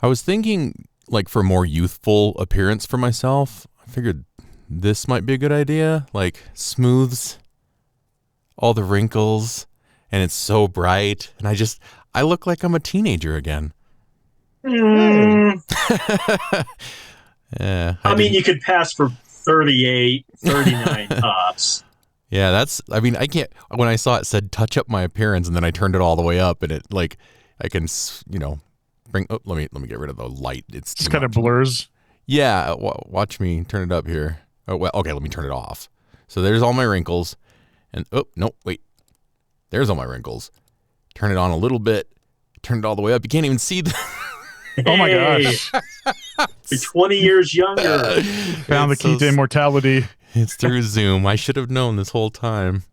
I was thinking, like, for a more youthful appearance for myself, I figured this might be a good idea. Like, smooths all the wrinkles, and it's so bright, and I look like I'm a teenager again. Mm. Yeah. I mean, you could pass for 38, 39 tops. Yeah, I can't, when I saw it said touch up my appearance, and then I turned it all the way up, and it, like, I can, let me get rid of the light. It's just kind of blurs. Yeah, watch me turn it up here. Oh, well, okay, let me turn it off. So there's all my wrinkles, and, wait. There's all my wrinkles. Turn it on a little bit, turn it all the way up. You can't even see the... Oh my gosh. You're 20 years younger. Found the key to immortality. It's through Zoom. I should have known this whole time.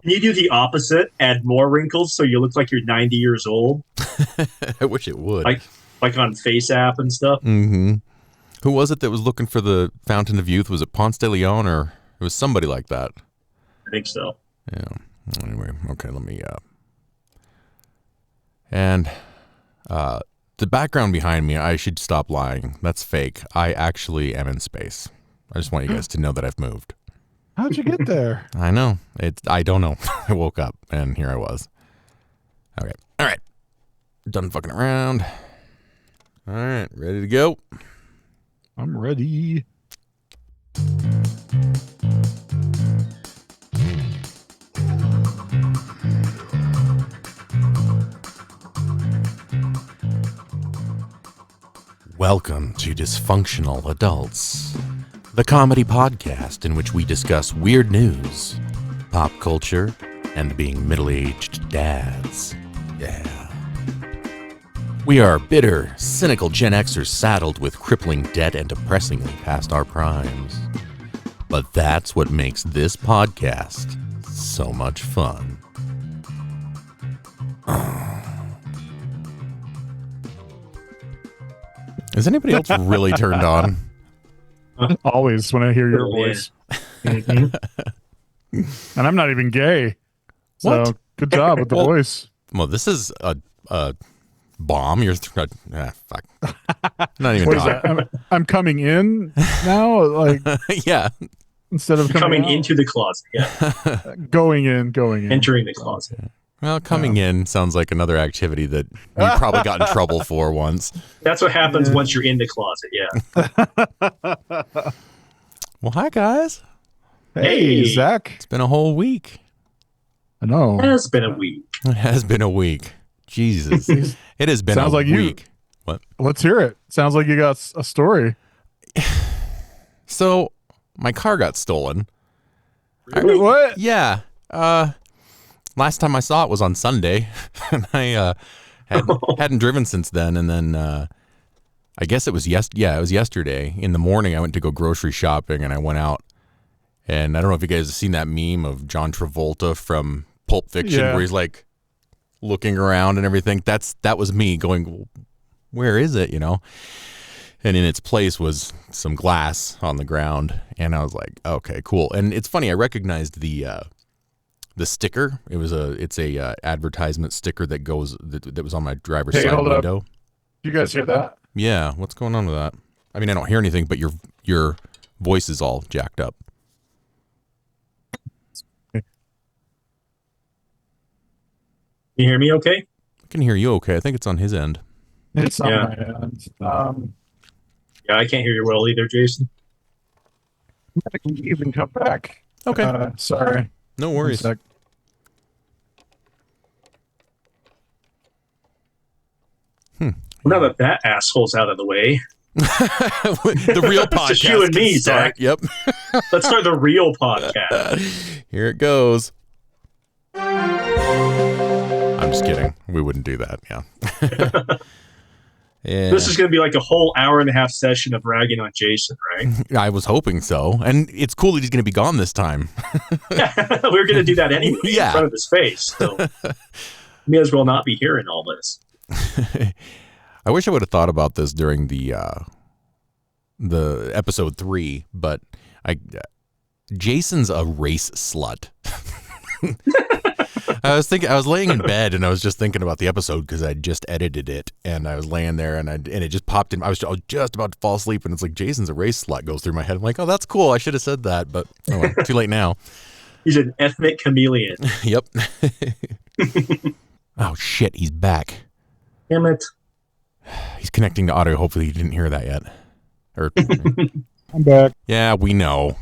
Can you do the opposite? Add more wrinkles so you look like you're 90 years old? I wish it would. Like on Face App and stuff? Mm-hmm. Who was it that was looking for the Fountain of Youth? Was it Ponce de Leon, or it was somebody like that? I think so. Yeah. Anyway, okay, let me... And the background behind me, I should stop lying. That's fake. I actually am in space. I just want you guys to know that I've moved. How'd you get there? I know. I don't know. I woke up, and here I was. Okay. All right. Done fucking around. All right. Ready to go? I'm ready. Welcome to Dysfunctional Adults, the comedy podcast in which we discuss weird news, pop culture, and being middle-aged dads. Yeah. We are bitter, cynical Gen Xers saddled with crippling debt and depressingly past our primes. But that's what makes this podcast so much fun. Is anybody else really turned on? Always when I hear your voice. And I'm not even gay. So What? good job with the voice. Well, this is a bomb. You're fuck. Not even What is talking. that? I'm coming in now, like Yeah. instead of Coming out. into the closet. Yeah. Going in. Entering the closet. Well, coming in sounds like another activity that you probably got in trouble for once. That's what happens once you're in the closet. Yeah. Well, hi, guys. Hey, Zach. It's been a whole week. I know. It has been a week. It has been a week. Jesus. It has been Sounds a like you. week. What? Let's hear it. Sounds like you got a story. So, my car got stolen. Wait, what? Yeah. Last time I saw it was on Sunday, and I hadn't driven since then. And then I guess it was it was yesterday in the morning. I went to go grocery shopping, and I went out. And I don't know if you guys have seen that meme of John Travolta from Pulp Fiction, where he's like looking around and everything. That was me going, where is it? And in its place was some glass on the ground, and I was like, okay, cool. And it's funny, I recognized the sticker. It's a advertisement sticker that was on my driver's side window. Up. You guys hear that? Yeah, what's going on with that? I mean, I don't hear anything, but your voice is all jacked up. You hear me okay? I can hear you okay. I think it's on his end. It's on my end. Yeah, I can't hear you well either, Jason. I can even come back. Okay. Sorry. No worries. Now that asshole's out of the way. The real podcast. It's just you and me, Zach. Yep. Let's start the real podcast. Here it goes. I'm just kidding. We wouldn't do that. Yeah. Yeah. This is going to be like a whole hour and a half session of ragging on Jason, right? I was hoping so. And it's cool that he's going to be gone this time. We're going to do that anyway in front of his face. So may as well not be hearing all this. I wish I would have thought about this during the episode 3, but Jason's a race slut. I was laying in bed and I was just thinking about the episode because I just edited it, and I was laying there and it just popped in. I was just about to fall asleep, and it's like Jason's a race slut goes through my head. I'm like, oh, that's cool. I should have said that, but oh, well, too late now. He's an ethnic chameleon. Yep. Oh shit, he's back. Damn it. He's connecting to audio. Hopefully you didn't hear that yet. Or I'm back. yeah, we know.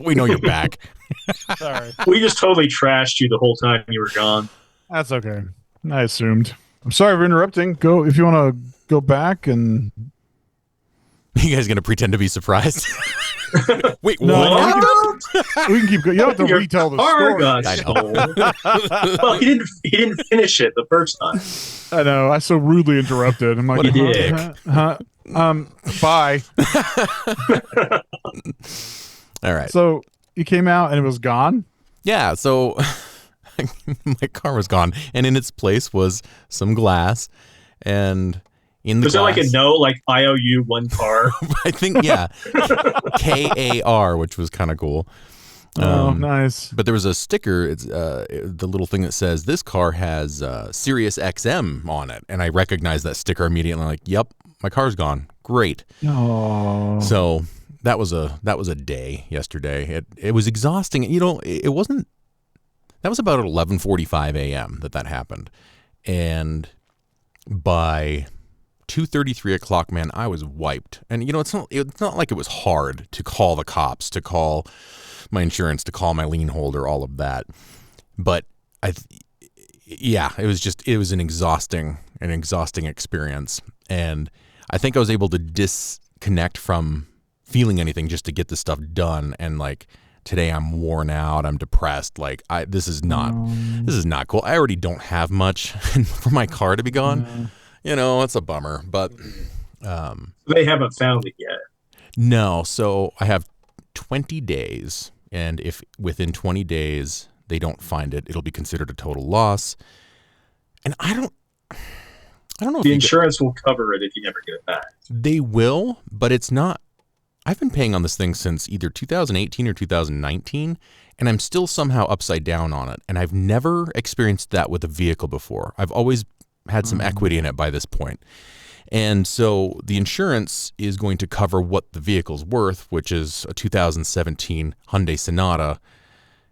We know you're back. Sorry. We just totally trashed you the whole time you were gone. That's okay. I assumed. I'm sorry for interrupting. Go if you want to go back and. You guys gonna pretend to be surprised? Wait, No, what? We can keep going. You don't have to Your retell the car story. got stolen. Well, he didn't finish it the first time. I know. I so rudely interrupted. I'm like, What a dick. Bye. All right. So you came out and it was gone. Yeah, so my car was gone, and in its place was some glass, and in the Was there glass, like a no, like I owe you one car? I think, yeah, KAR, which was kind of cool. Oh, nice. But there was a sticker. It's the little thing that says this car has Sirius XM on it, and I recognized that sticker immediately. I'm like, yep, my car's gone. Great. Oh. So that was a day yesterday. It was exhausting. You know, it wasn't. That was about 11:45 a.m. that happened, and by 2:33 o'clock, man, I was wiped. And you know, it's not like it was hard to call the cops, to call my insurance, to call my lien holder, all of that. But it was an exhausting experience. And I think I was able to disconnect from feeling anything just to get this stuff done. And like today I'm worn out, I'm depressed. Like this is not cool. I already don't have much for my car to be gone. You know, it's a bummer, but They haven't found it yet. no. So I have 20 days. And if within 20 days they don't find it, it'll be considered a total loss. And I don't know if The insurance will cover it if you never get it back. they will, but it's not. I've been paying on this thing since either 2018 or 2019, and I'm still somehow upside down on it. And I've never experienced that with a vehicle before. I've always had some equity in it by this point. And so the insurance is going to cover what the vehicle's worth, which is a 2017 Hyundai Sonata.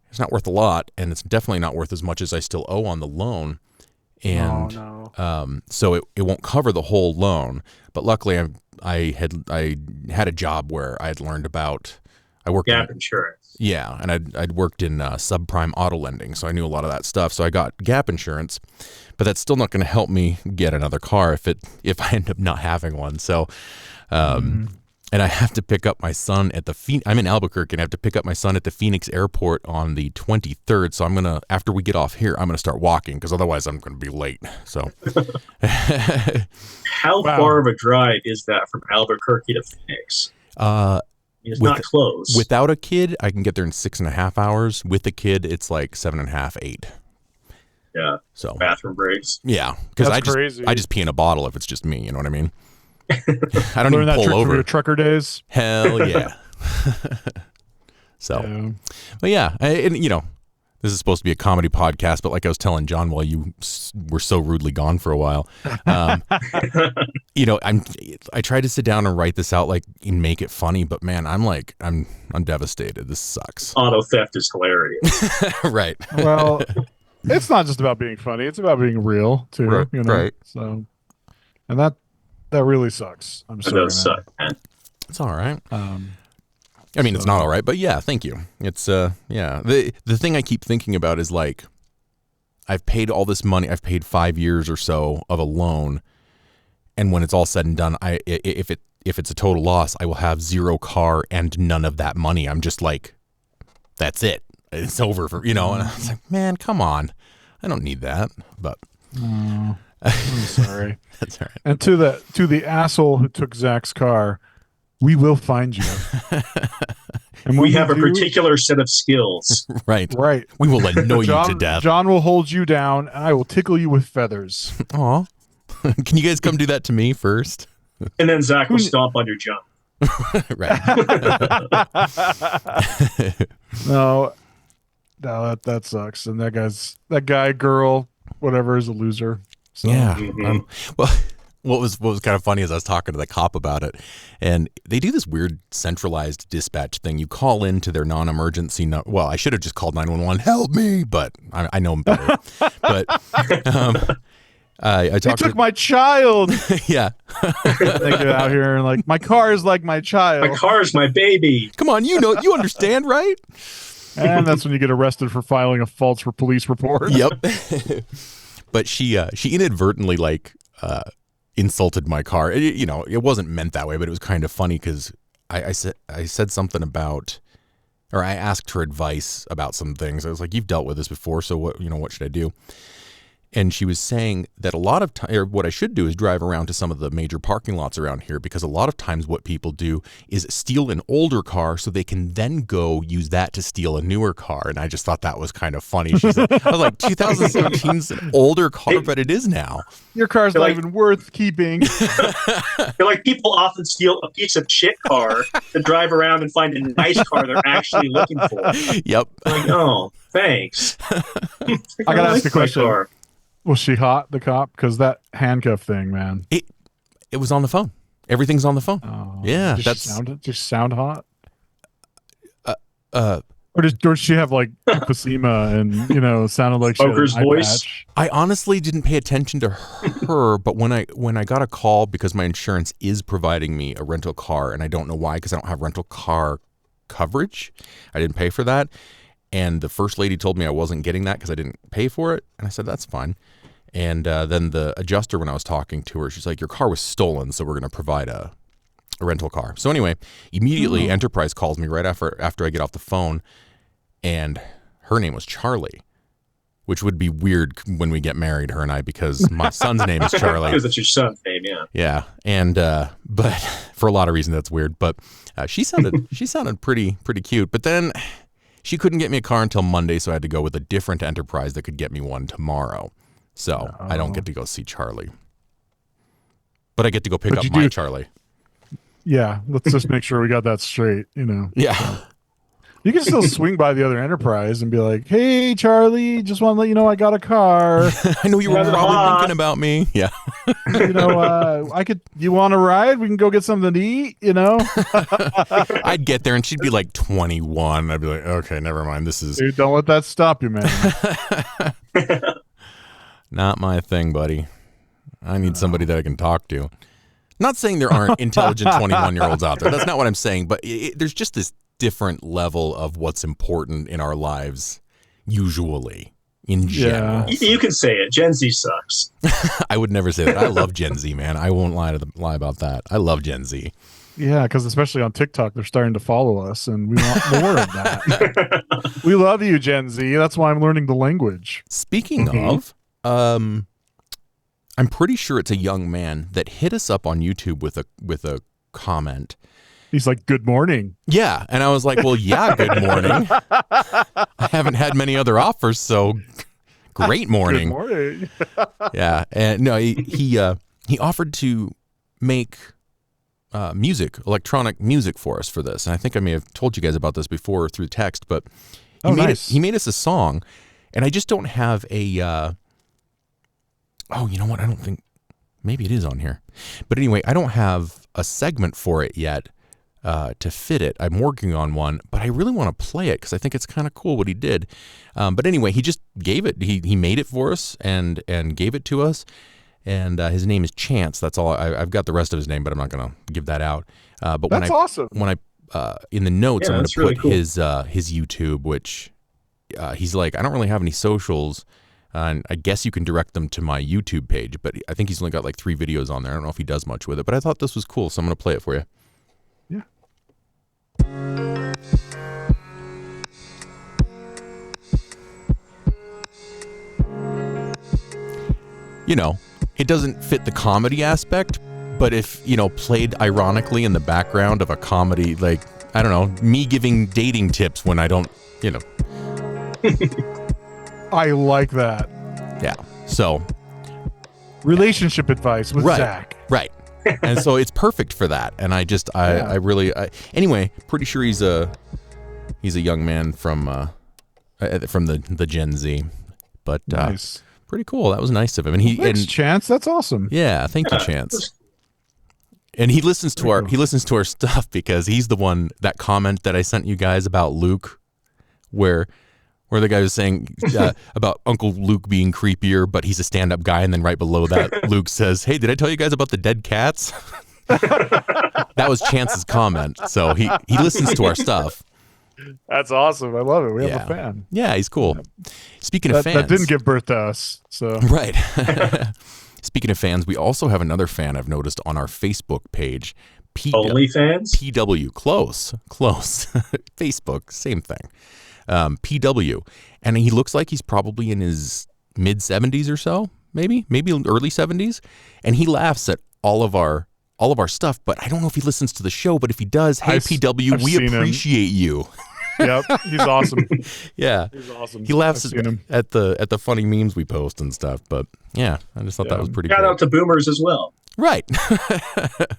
It's not worth a lot, and it's definitely not worth as much as I still owe on the loan. And so it won't cover the whole loan. But luckily, I had a job where I had learned about. I worked Gap insurance. Yeah, and I'd worked in subprime auto lending, so I knew a lot of that stuff. So I got gap insurance, but that's still not going to help me get another car if I end up not having one. So, and I have to pick up my son at I'm in Albuquerque, and I have to pick up my son at the Phoenix airport on the 23rd. So after we get off here, I'm gonna start walking because otherwise I'm gonna be late. So, How far of a drive is that from Albuquerque to Phoenix? It's not close. Without a kid, I can get there in 6.5 hours. With a kid, it's like 7.5, 8. Yeah. So bathroom breaks. Yeah, because I just pee in a bottle if it's just me. You know what I mean? I don't even pull over. From your trucker days. Hell yeah. So, but yeah, and you know, this is supposed to be a comedy podcast, but like I was telling John while you were so rudely gone for a while, you know, I tried to sit down and write this out and make it funny, but man, I'm devastated. This sucks. Auto theft is hilarious. Right. Well, it's not just about being funny; it's about being real too. Right. You know? Right. So, and that really sucks. I'm sorry. It does suck, man. It's all right. I mean, it's not all right, but yeah, thank you. It's yeah. The thing I keep thinking about is like, I've paid all this money. I've paid 5 years or so of a loan, and when it's all said and done, if it's a total loss, I will have zero car and none of that money. I'm just like, that's it. It's over for, you know. And I was like, man, come on, I don't need that. But I'm sorry. That's all right. And to the asshole who took Zach's car, we will find you. And we have a particular set of skills. Right. Right. We will annoy you to death. John will hold you down, and I will tickle you with feathers. Aw. Can you guys come do that to me first? And then Zach will stomp on your junk. Right. No. No, that sucks. And that guy, girl, whatever, is a loser. So. Yeah. Well, what was kind of funny is I was talking to the cop about it, and they do this weird centralized dispatch thing. You call into their non-emergency. Well, I should have just called 911. Help me, but I know them better. But I talked. They took my child. Yeah. They get out here and like, my car is like my child. My car is my baby. Come on, you understand, right? And that's when you get arrested for filing a false police report. Yep. But she inadvertently insulted my car. It wasn't meant that way, but it was kind of funny because I said something about, or I asked her advice about some things. I was like, "You've dealt with this before, so what should I do?" And she was saying that a lot of time, or what I should do is drive around to some of the major parking lots around here, because a lot of times what people do is steal an older car so they can then go use that to steal a newer car. And I just thought that was kind of funny. She said, I was like, 2017's an older car, but it is now. Your car's not even worth keeping. They're like, people often steal a piece of shit car to drive around and find a nice car they're actually looking for. Yep. Like, oh, thanks. I gotta ask a question. Car. Was she hot, the cop? Because that handcuff thing, man. It was on the phone. Everything's on the phone. Oh, yeah, just sound hot. Or does she have like emphysema and sounded like Smoker's she had an voice? patch? I honestly didn't pay attention to her, but when I got a call because my insurance is providing me a rental car, and I don't know why, because I don't have rental car coverage. I didn't pay for that. And the first lady told me I wasn't getting that because I didn't pay for it. And I said, that's fine. And then the adjuster, when I was talking to her, she's like, your car was stolen, so we're going to provide a rental car. So anyway, immediately Enterprise calls me right after I get off the phone, and her name was Charlie, which would be weird when we get married, her and I, because my son's name is Charlie. Because it's your son's name, yeah. Yeah, and but for a lot of reasons that's weird. But she sounded pretty cute. But then she couldn't get me a car until Monday, so I had to go with a different Enterprise that could get me one tomorrow. So I don't get to go see Charlie. But I get to go pick up my Charlie. Yeah, let's just make sure we got that straight, Yeah. So. You can still swing by the other Enterprise and be like, hey, Charlie, just want to let you know I got a car. I know you were probably thinking about me. Yeah. You want to ride? We can go get something to eat, I'd get there and she'd be like 21. I'd be like, okay, never mind. Dude, don't let that stop you, man. Not my thing, buddy. I need somebody that I can talk to. Not saying there aren't intelligent 21-year-olds out there. That's not what I'm saying. But there's just this different level of what's important in our lives, usually, in general. You can say it. Gen Z sucks. I would never say that. I love Gen Z, man. I won't lie about that. I love Gen Z. Yeah, because especially on TikTok, they're starting to follow us, and we want more of that. We love you, Gen Z. That's why I'm learning the language. Speaking of, I'm pretty sure it's a young man that hit us up on YouTube with a comment. He's like, good morning. Yeah. And I was like, well, yeah, good morning. I haven't had many other offers, so great morning. Good morning. Yeah. And no, he offered to make electronic music for us for this. And I think I may have told you guys about this before through text, but he made us a song, and I just don't have a oh, you know what? I don't think, maybe it is on here. But anyway, I don't have a segment for it yet to fit it. I'm working on one, but I really want to play it because I think it's kind of cool what he did. But anyway, he just gave it. He made it for us and gave it to us. And his name is Chance. That's all. I've got the rest of his name, but I'm not going to give that out. But that's awesome. When I in the notes, I'm going to put really cool. his YouTube, which he's like, I don't really have any socials. And I guess you can direct them to my YouTube page, but I think he's only got like 3 videos on there. I don't know if he does much with it, but I thought this was cool, so I'm going to play it for you. Yeah. It doesn't fit the comedy aspect, but if, played ironically in the background of a comedy, like, I don't know, me giving dating tips when I don't, I like that. Yeah. So. Relationship advice with Zach. Right. And so it's perfect for that. And I really, anyway, pretty sure he's a young man from from the Gen Z. But Nice. pretty cool. That was nice of him. And Thanks, Chance. That's awesome. yeah, thank you, Chance. And he listens to our stuff because he's the one, that comment that I sent you guys about Luke, where the guy was saying about Uncle Luke being creepier, but he's a stand-up guy, and then right below that, Luke says, "Hey, did I tell you guys about the dead cats?" That was Chance's comment. So he listens to our stuff. That's awesome. I love it. We have a fan. Yeah, he's cool. Speaking of fans, that didn't give birth to us. So right. Speaking of fans, we also have another fan I've noticed on our Facebook page. OnlyFans? PW, close. Facebook, same thing. PW, and he looks like he's probably in his mid 70s or so, maybe early 70s, and he laughs at all of our stuff. But I don't know if he listens to the show. But if he does, hey PW, we appreciate you. Yep, he's awesome. Yeah, he's awesome. He laughs at the funny memes we post and stuff. But yeah, I just thought that was pretty. Shout out to boomers as well. Right.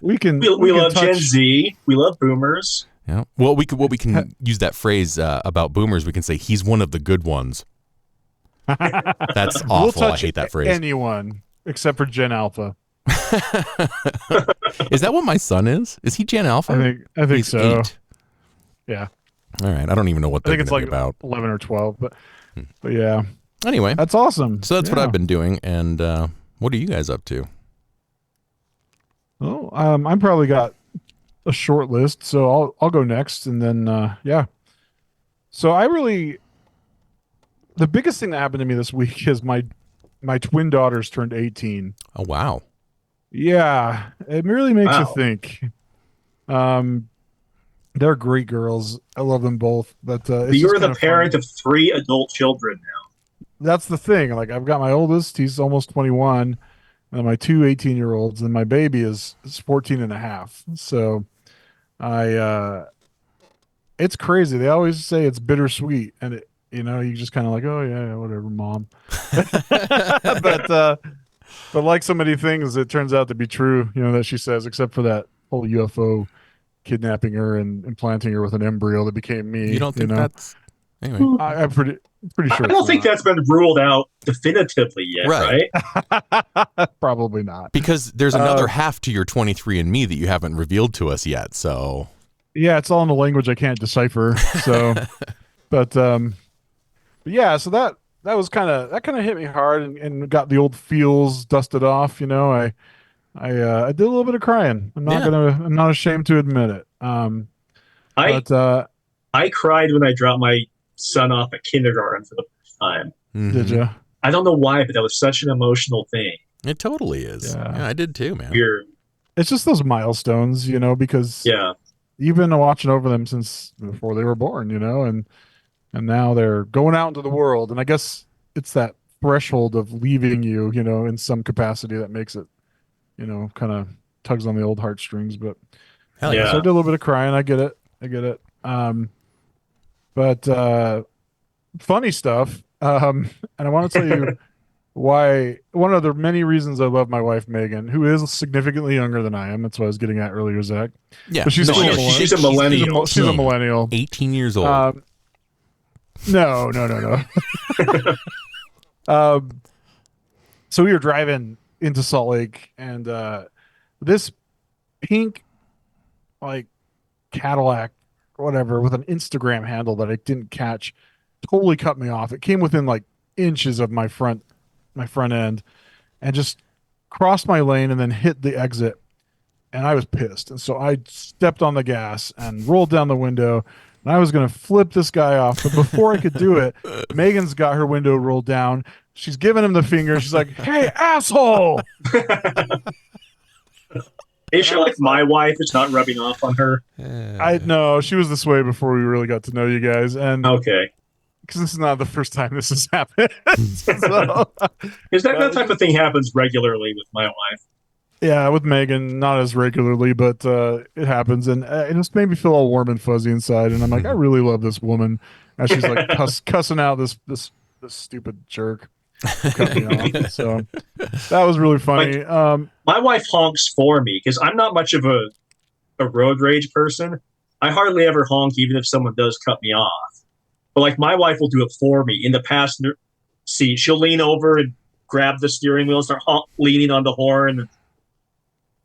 we love Gen Z. We love boomers. Yeah. Well, we can use that phrase about boomers. We can say he's one of the good ones. That's awful. We'll touch I hate that phrase. Anyone except for Gen Alpha. Is that what my son is? Is he Gen Alpha? I think he's so. 8. Yeah. All right. I don't even know what I think it's like about 11 or 12, but yeah. Anyway, that's awesome. So that's what I've been doing. And what are you guys up to? Oh, I'm probably got a short list, so I'll go next, and then So the biggest thing that happened to me this week is my twin daughters turned 18. Oh wow. Yeah, it really makes you think. They're great girls. I love them both, but you're the parent of 3 adult children now. That's the thing. Like, I've got my oldest, he's almost 21, and my 2 18-year-olds, and my baby is 14 and a half. So it's crazy. They always say it's bittersweet, and you just kind of like, oh yeah, whatever, mom. But like so many things, it turns out to be true, that she says, except for that whole UFO kidnapping her and implanting her with an embryo that became me. You don't think that's... Anyway. I'm pretty sure. I don't think that's been ruled out definitively yet, right? Probably not. Because there's another half to your 23andMe that you haven't revealed to us yet, so... Yeah, it's all in a language I can't decipher, so... but yeah, so that kind of hit me hard and got the old feels dusted off. I did a little bit of crying. I'm not ashamed to admit it. I cried when I dropped my son off at kindergarten for the first time. Mm-hmm. Did you? I don't know why, but that was such an emotional thing. It totally is. Yeah, I did too, man. Weird. It's just those milestones, because you've been watching over them since before they were born, and now they're going out into the world. And I guess it's that threshold of leaving you, in some capacity that makes it, kind of tugs on the old heartstrings. But hell yeah. So I did a little bit of crying. I get it. But funny stuff. And I want to tell you why. One of the many reasons I love my wife, Megan, who is significantly younger than I am. That's what I was getting at earlier, Zach. Yeah. But she's a millennial. She's a millennial. 18 years old. No. So we were driving into Salt Lake, and this pink, like, Cadillac, whatever, with an Instagram handle that I didn't catch, totally cut me off. It came within like inches of my front end, and just crossed my lane and then hit the exit. And I was pissed, and so I stepped on the gas and rolled down the window. And I was going to flip this guy off, but before I could do it, Megan's got her window rolled down. She's giving him the finger. She's like, "Hey, asshole!" Is she like my wife? It's not rubbing off on her. I know she was this way before we really got to know you guys, and okay, because this is not the first time this has happened. Is that type of thing happens regularly with my wife? Yeah, with Megan, not as regularly, but it happens, and it just made me feel all warm and fuzzy inside. And I'm like, I really love this woman, and she's like cussing out this stupid jerk. Cut me off. So that was really funny. My wife honks for me because I'm not much of a road rage person. I hardly ever honk, even if someone does cut me off. But like my wife will do it for me in the passenger seat. She'll lean over and grab the steering wheel and start leaning on the horn.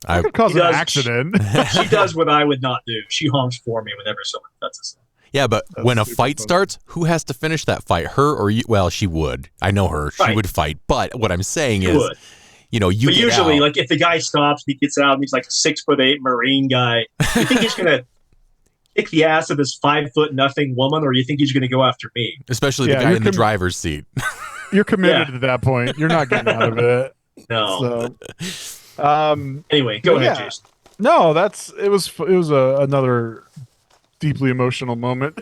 That could cause an accident. She does what I would not do. She honks for me whenever someone cuts us. Yeah, but That's when a super fight funny. starts, who has to finish that fight? Her or you? Well, she would. I know her. She Right. would fight. But what I'm saying She is, would. you know, you But get usually, out. like if the guy stops and he gets out and he's like a 6'8" Marine guy, you think he's gonna kick the ass of this 5' nothing woman, or you think he's gonna go after me? Especially the Yeah, guy you're in the driver's seat. You're committed at that point. You're not getting out of it. No. So, Anyway, go ahead, yeah. Jason. no, it was another deeply emotional moment.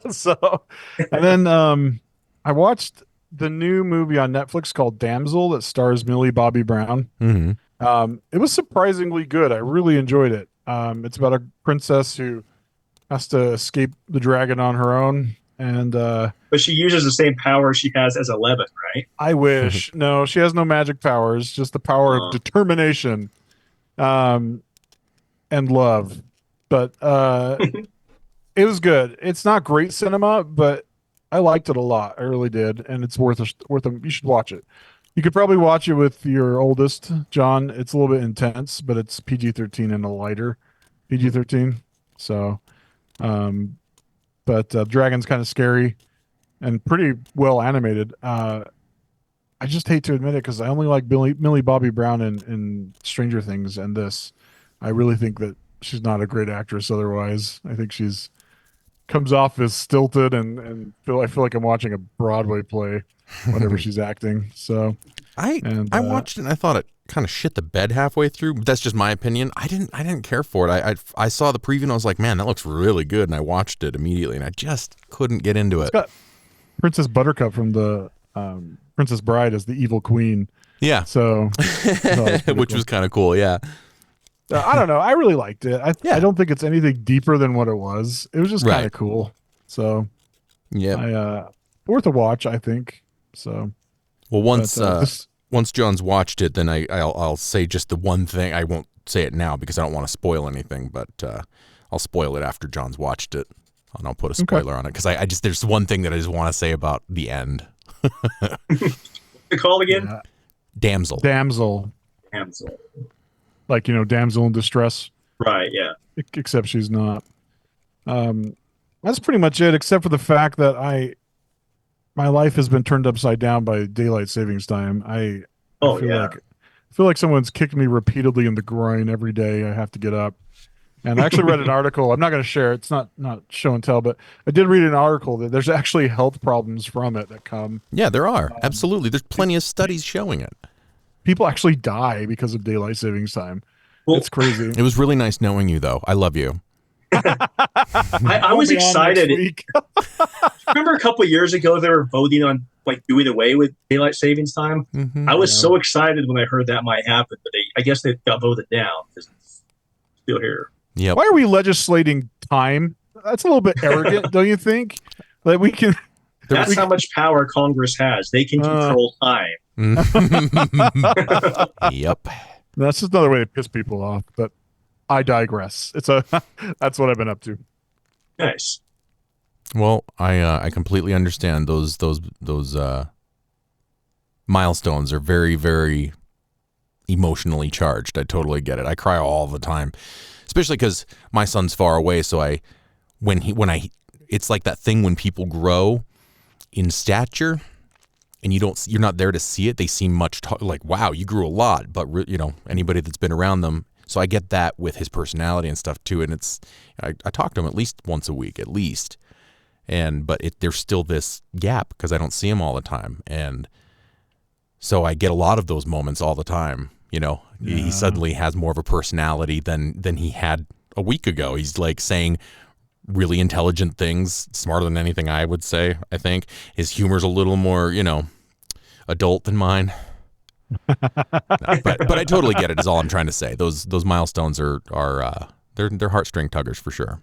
So, and then I watched the new movie on Netflix called Damsel that stars Millie Bobby Brown. Mm-hmm. It was surprisingly good. I really enjoyed it. It's about a princess who has to escape the dragon on her own, and But she uses the same power she has as 11, right? I wish. No, she has no magic powers, just the power of determination, and love. But it was good. It's not great cinema, but I liked it a lot. I really did, and it's worth you should watch it. You could probably watch it with your oldest, John. It's a little bit intense, but it's PG-13 and a lighter PG-13. So, but Dragon's kind of scary and pretty well animated. I just hate to admit it because I only like Millie Bobby Brown in Stranger Things and this. I really think that she's not a great actress otherwise. I think she's comes off as stilted and I feel like I'm watching a Broadway play whenever she's acting. So I watched it and I thought it kind of shit the bed halfway through. But that's just my opinion. I didn't care for it. I saw the preview and I was like, man, that looks really good, and I watched it immediately and I just couldn't get into it. It's got Princess Buttercup from the Princess Bride as the evil queen. Yeah. So which was kind of cool. Yeah. I don't know. I really liked it. I don't think it's anything deeper than what it was. It was just kind of cool. So yeah, worth a watch, I think. So well, once John's watched it, then I'll say just the one thing. I won't say it now because I don't want to spoil anything, but I'll spoil it after John's watched it, and I'll put a spoiler on it because I just there's one thing that I just want to say about the end. What's it called again? Yeah. Damsel. Like, damsel in distress. Right, yeah. Except she's not. That's pretty much it, except for the fact that my life has been turned upside down by daylight savings time. I feel like someone's kicked me repeatedly in the groin every day. I have to get up. And I actually read an article. I'm not going to share it. It's not show and tell, but I did read an article that there's actually health problems from it that come. Yeah, there are. Absolutely. There's plenty of studies showing it. People actually die because of daylight savings time. Well, it's crazy. It was really nice knowing you, though. I love you. I was excited. Remember a couple of years ago they were voting on like doing away with daylight savings time? Mm-hmm. I was so excited when I heard that might happen, but I guess they got voted down because it's still here. Yep. Why are we legislating time? That's a little bit arrogant, don't you think? Like we can. That's how much power Congress has. They can control time. Yep. That's just another way to piss people off. But I digress. That's what I've been up to. Nice. Well, I completely understand those milestones are very, very emotionally charged. I totally get it. I cry all the time, especially because my son's far away. So it's like that thing when people grow in stature and you're not there to see it. They seem like, wow, you grew a lot, but anybody that's been around them. So I get that with his personality and stuff too. And I talk to him at least once a week, at least. But there's still this gap because I don't see him all the time. And so I get a lot of those moments all the time. He suddenly has more of a personality than he had a week ago. He's like saying really intelligent things, smarter than anything I would say, I think. His humor's a little more, adult than mine. No, but I totally get it is all I'm trying to say. Those milestones are they're heartstring tuggers for sure.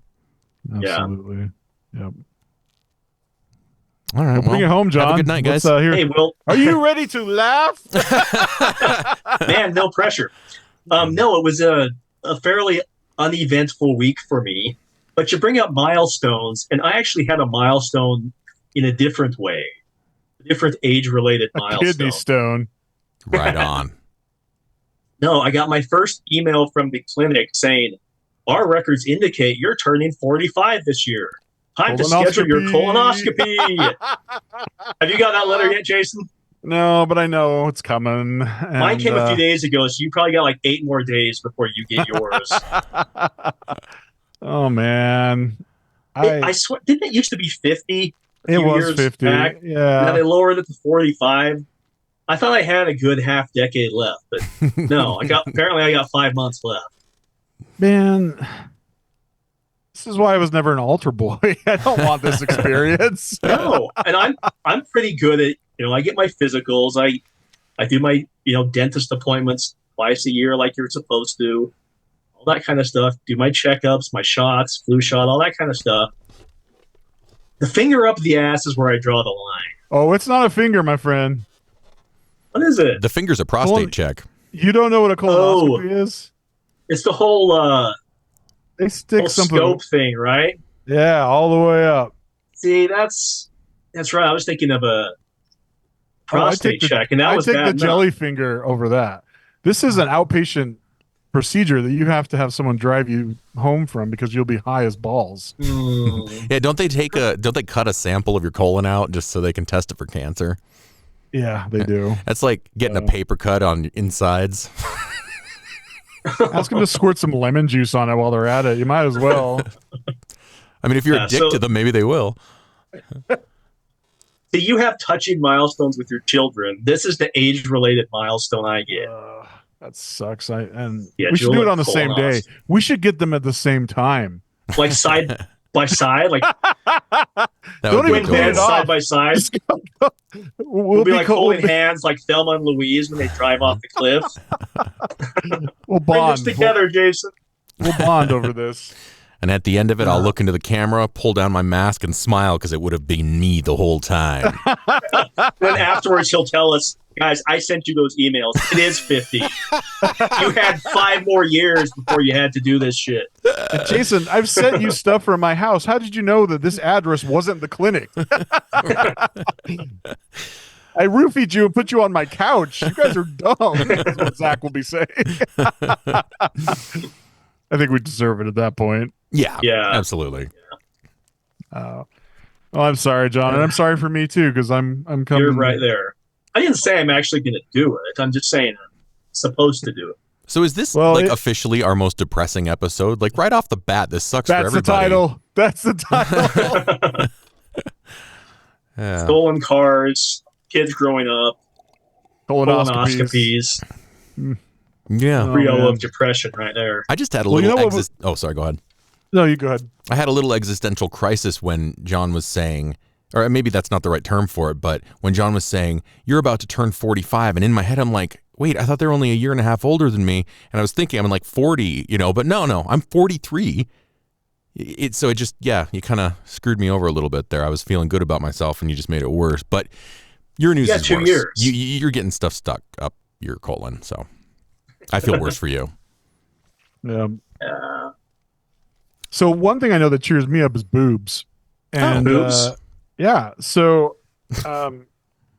Absolutely. Yeah. Yep. All right, bring it home, John. Have a good night, guys. Hey, Will. Are you ready to laugh? Man, no pressure. No, it was a fairly uneventful week for me. But you bring up milestones, and I actually had a milestone in a different way, a different age-related A milestone. kidney stone. Right on. No, I got my first email from the clinic saying, our records indicate you're turning 45 this year. Time to schedule your colonoscopy. Have you got that letter yet, Jason? No, but I know it's coming. Mine came a few days ago, so you probably got like 8 more days before you get yours. Oh, man. I swear, didn't it used to be 50? It was 50. Back? Yeah. Now they lowered it to 45. I thought I had a good half decade left, but no, apparently I got 5 months left. Man, this is why I was never an altar boy. I don't want this experience. No, and I'm pretty good at, I get my physicals. I do my, dentist appointments twice a year like you're supposed to. All that kind of stuff. Do my checkups, my shots, flu shot, all that kind of stuff. The finger up the ass is where I draw the line. Oh, it's not a finger, my friend. What is it? The finger's a prostate check. You don't know what a colonoscopy is? It's the whole they stick something scope thing, right? Yeah, all the way up. See, that's right. I was thinking of a prostate check, and that was bad. I take the jelly finger over that. This is an outpatient procedure that you have to have someone drive you home from because you'll be high as balls. Yeah, don't they cut a sample of your colon out just so they can test it for cancer? Yeah, they do. That's like getting a paper cut on insides. Ask them to squirt some lemon juice on it while they're at it. You might as well. I mean, if you're a dick to them, maybe they will. So you have touching milestones with your children. This is the age-related milestone I get. That sucks. We Julie, should do it on the same day. We should get them at the same time. Like side by side? Like don't even clean it off. Side by side? We'll be like holding hands like Thelma and Louise when they drive off the cliff. We'll bond. Bring us together, Jason. We'll bond over this. And at the end of it, I'll look into the camera, pull down my mask, and smile because it would have been me the whole time. Then afterwards, he'll tell us, guys, I sent you those emails. It is 50. You had 5 more years before you had to do this shit. Jason, I've sent you stuff from my house. How did you know that this address wasn't the clinic? I roofied you and put you on my couch. You guys are dumb. That's what Zach will be saying. I think we deserve it at that point. Yeah, absolutely. Well, I'm sorry, John, and I'm sorry for me too because I'm coming. You're right there. I didn't say I'm actually going to do it. I'm just saying I'm supposed to do it. So is this officially our most depressing episode? Like right off the bat, this sucks for everybody. That's the title. Yeah. Stolen cars, kids growing up, colonoscopies. Yeah. Trio of depression right there. I just had a little oh, sorry, go ahead. No, you go ahead. I had a little existential crisis when John was saying, or maybe that's not the right term for it, but when John was saying, you're about to turn 45, and in my head I'm like, wait, I thought they were only a year and a half older than me, and I was thinking I'm like 40, but no, I'm 43. You kind of screwed me over a little bit there. I was feeling good about myself, and you just made it worse. But your news is 2 worse. Years. You're getting stuff stuck up your colon, so I feel worse for you. Yeah. So one thing I know that cheers me up is boobs. And boobs. Yeah. So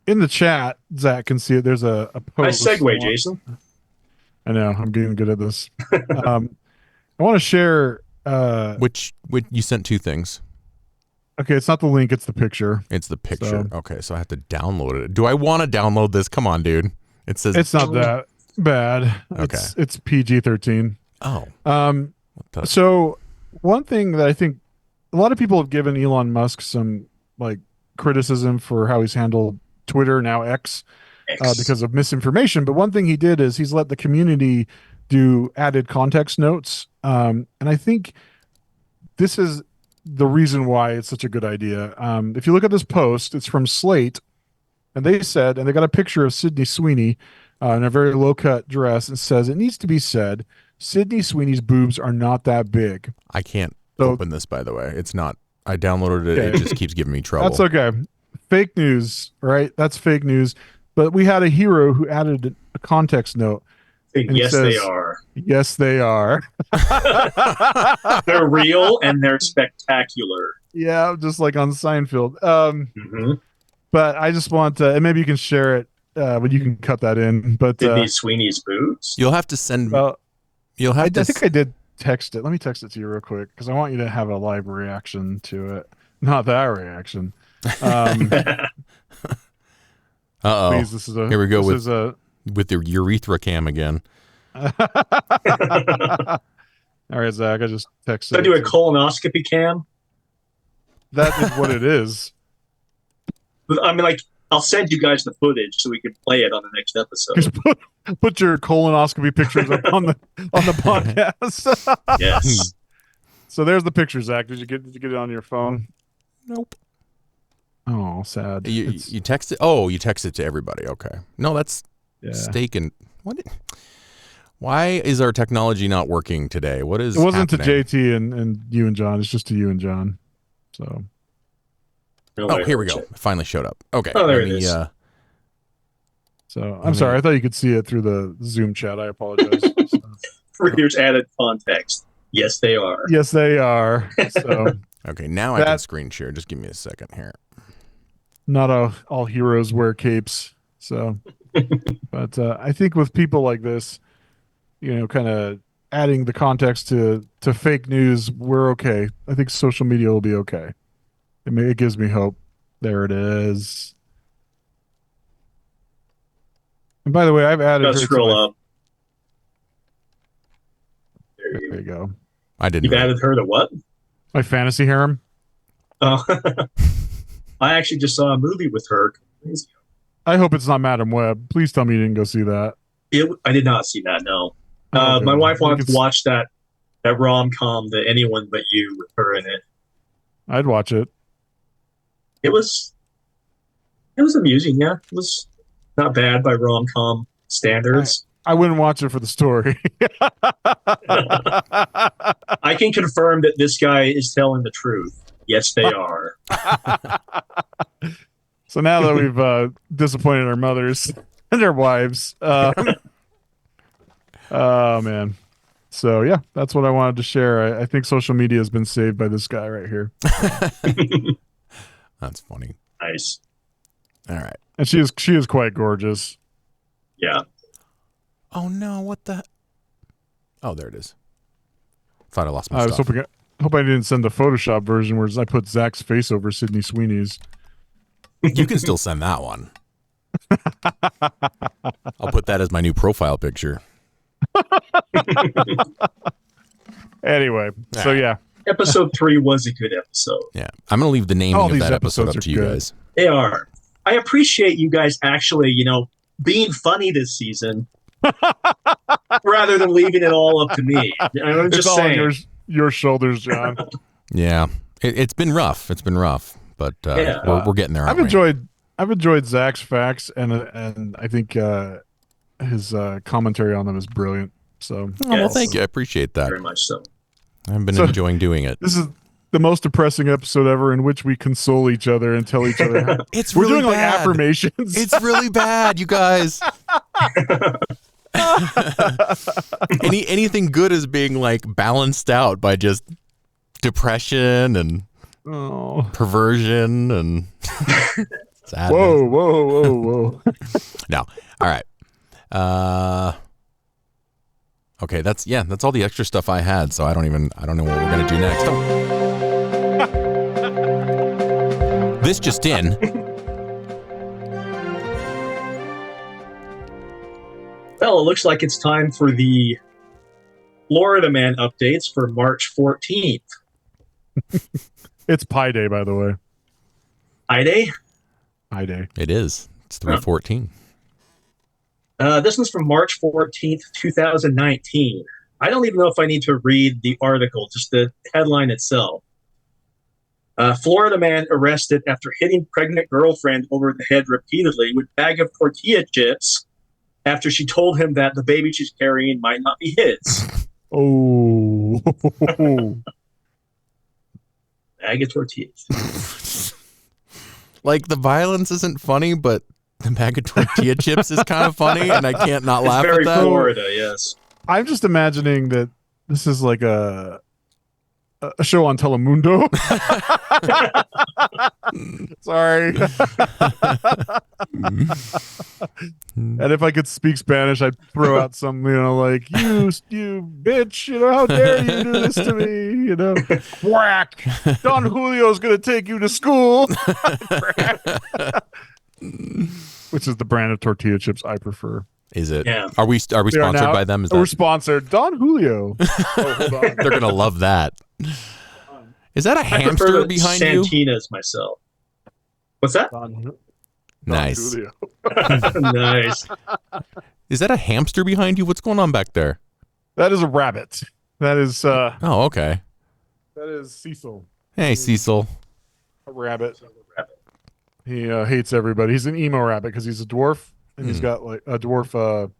in the chat, Zach can see it. There's a post. Nice segue, Jason. I know. I'm getting good at this. I want to share. Which you sent 2 things. Okay, it's not the link. It's the picture. It's the picture. Okay, so I have to download it. Do I want to download this? Come on, dude. It says it's not that bad. Okay. It's PG-13. Oh. So one thing that I think a lot of people have given Elon Musk some criticism for how he's handled Twitter, now X. Because of misinformation. But one thing he did is he's let the community do added context notes. And I think this is the reason why it's such a good idea. If you look at this post, it's from Slate, and they got a picture of Sydney Sweeney in a very low-cut dress, and says, it needs to be said, Sydney Sweeney's boobs are not that big. I can't open this, by the way. It's not. I downloaded it. Okay. It just keeps giving me trouble. That's okay. Fake news, right? That's fake news. But we had a hero who added a context note. Yes, they are. Yes, they are. They're real and they're spectacular. Yeah, just like on Seinfeld. Mm-hmm. But I just want to, and maybe you can share it, but you can cut that in. But Did these Sweeney's boots? You'll have to send. well, You'll I have to. think I did text it. Let me text it to you real quick because I want you to have a live reaction to it, not that reaction. Uh-oh. Please, this is a. Here we go This is a. with the urethra cam again. All right, Zach. I just texted. Should I do a colonoscopy cam? That is what it is. I mean, like, I'll send you guys the footage so we can play it on the next episode. Just put your colonoscopy pictures up on the podcast. Yes. So there's the picture, Zach. Did you get it on your phone? Nope. Oh, sad. You text it? Oh, you text it to everybody. Okay. No, that's mistaken. What? Why is our technology not working today? What is? It wasn't happening? to JT and you and John. It's just to you and John. So. Oh, here we go. It finally showed up. Okay. Oh, there it is. So I'm sorry. I thought you could see it through the Zoom chat. I apologize. For here's added context. Yes, they are. Yes, they are. So okay, now I can screen share. Just give me a second here. not all heroes wear capes. So, but I think with people like this, kind of adding the context to fake news, we're okay. I think social media will be okay. It gives me hope. There it is. And by the way, I've added her scroll up. There you go. I didn't. You've added her to what? My fantasy harem. Oh, I actually just saw a movie with her. I hope it's not Madam Web. Please tell me you didn't go see that. I did not see that. No. Okay. My wife wanted to watch that rom-com, the Anyone But You, with her in it. I'd watch it. It was amusing. Yeah, it was not bad by rom-com standards. I wouldn't watch it for the story. I can confirm that this guy is telling the truth. Yes, they are. So now that we've disappointed our mothers and their wives, oh man. So yeah, that's what I wanted to share. I think social media has been saved by this guy right here. That's funny. Nice. All right. And she is quite gorgeous. Yeah. Oh no! What the? Oh, there it is. Thought I lost my I was stuff. hope I didn't send the Photoshop version where I put Zach's face over Sydney Sweeney's. You can still send that one. I'll put that as my new profile picture. Anyway, so yeah. Episode 3 was a good episode. Yeah. I'm going to leave the naming of that episode up to you guys. They are. I appreciate you guys actually, being funny this season rather than leaving it all up to me. I'm just saying. On your shoulders, John. Yeah. It's been rough. It's been rough, but we're getting there. I've enjoyed Zach's facts, and I think his commentary on them is brilliant. So, well, thank you. I appreciate that. Very much so. I've been enjoying doing it. This is the most depressing episode ever, in which we console each other and tell each other we're doing bad. like affirmations. It's really bad, you guys. Anything good is being like balanced out by just depression and perversion and sadness. Whoa. No. All right. Okay, that's all the extra stuff I had, so I don't know what we're gonna do next. This just in. Well, it looks like it's time for the Florida Man updates for March 14th. It's Pi Day, by the way. Pi Day? Pi Day. It is. It's 3/14. This one's from March 14th, 2019. I don't even know if I need to read the article, just the headline itself. Florida man arrested after hitting pregnant girlfriend over the head repeatedly with bag of tortilla chips after she told him that the baby she's carrying might not be his. Oh. Bag of tortillas. Like, the violence isn't funny, but the bag of tortilla chips is kind of funny, and I can't not laugh at that. It's very Florida, yes. I'm just imagining that this is like a a show on Telemundo. Sorry. And if I could speak Spanish, I'd throw out some, like, you bitch, how dare you do this to me, Quack. Don Julio's going to take you to school. Which is the brand of tortilla chips I prefer. Is it? Yeah. Are we sponsored by them? We're sponsored. Don Julio. Oh, hold on. They're going to love that. Is that a hamster behind you? Santina's myself. What's that? Nice. Nice. Is that a hamster behind you? What's going on back there? That is a rabbit. That is oh, okay. That is Cecil. Hey, Cecil. A rabbit. He hates everybody. He's an emo rabbit because he's a dwarf, and he's got like a dwarf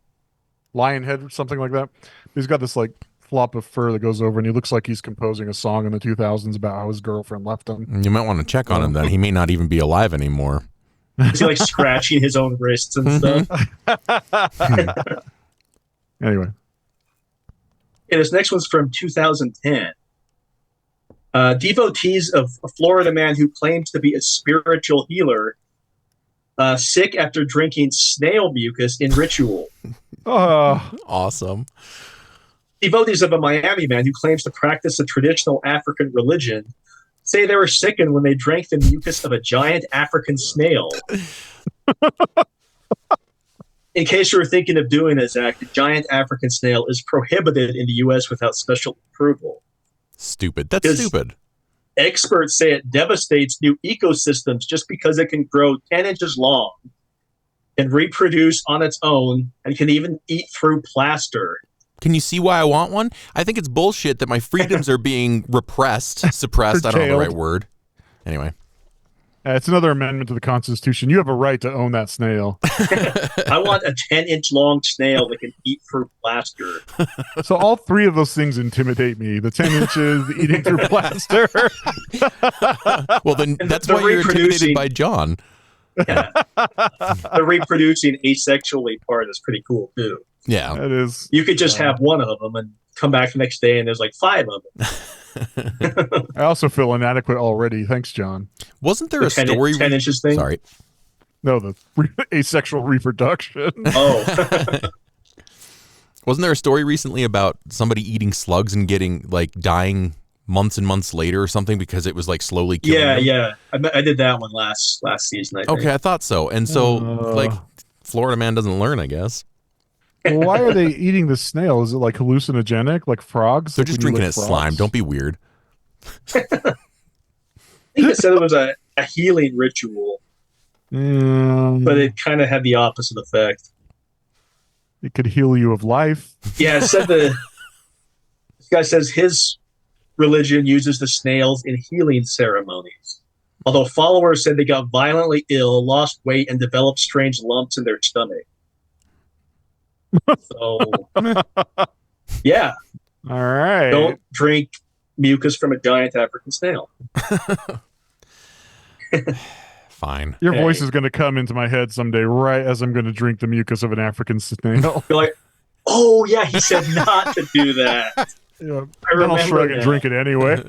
lion head or something like that. He's got this like flop of fur that goes over, and he looks like he's composing a song in the 2000s about how his girlfriend left him. You might want to check on him then. He may not even be alive anymore. Is he like scratching his own wrists and stuff? Anyway. Yeah, this next one's from 2010. Devotees of a Florida man who claims to be a spiritual healer, sick after drinking snail mucus in ritual. Awesome. Devotees of a Miami man who claims to practice a traditional African religion say they were sickened when they drank the mucus of a giant African snail. In case you were thinking of doing this, Zach, the giant African snail is prohibited in the U.S. without special approval. Stupid. That's stupid. Experts say it devastates new ecosystems just because it can grow 10 inches long, can reproduce on its own, and can even eat through plaster. Can you see why I want one? I think it's bullshit that my freedoms are being suppressed. I don't know the right word. Anyway. It's another amendment to the Constitution. You have a right to own that snail. I want a 10-inch long snail that can eat through plaster. So all three of those things intimidate me. The 10 inches, the eating through plaster. Well, then that's why you're intimidated by John. Yeah. The reproducing asexually part is pretty cool, too. Yeah. It is. You could just have one of them and come back the next day and there's like 5 of them. I also feel inadequate already. Thanks, John. Wasn't there a story? 10 inches thing? Sorry. No, the asexual reproduction. Oh. Wasn't there a story recently about somebody eating slugs and dying months and months later or something because it was like slowly killing them? Yeah. I did that one last season, I think. Okay, I thought so. And so, Florida man doesn't learn, I guess. Well, why are they eating the snail? Is it like hallucinogenic, like frogs? They're just drinking its slime. Don't be weird. I think it said it was a healing ritual, but it kind of had the opposite effect. It could heal you of life. Yeah, it said this guy says his religion uses the snails in healing ceremonies. Although followers said they got violently ill, lost weight, and developed strange lumps in their stomach. So, yeah. All right. Don't drink mucus from a giant African snail. Fine. Your voice is going to come into my head someday, right as I'm going to drink the mucus of an African snail. You're like, oh, yeah, he said not to do that. Yeah, then I'll shrug and drink it anyway.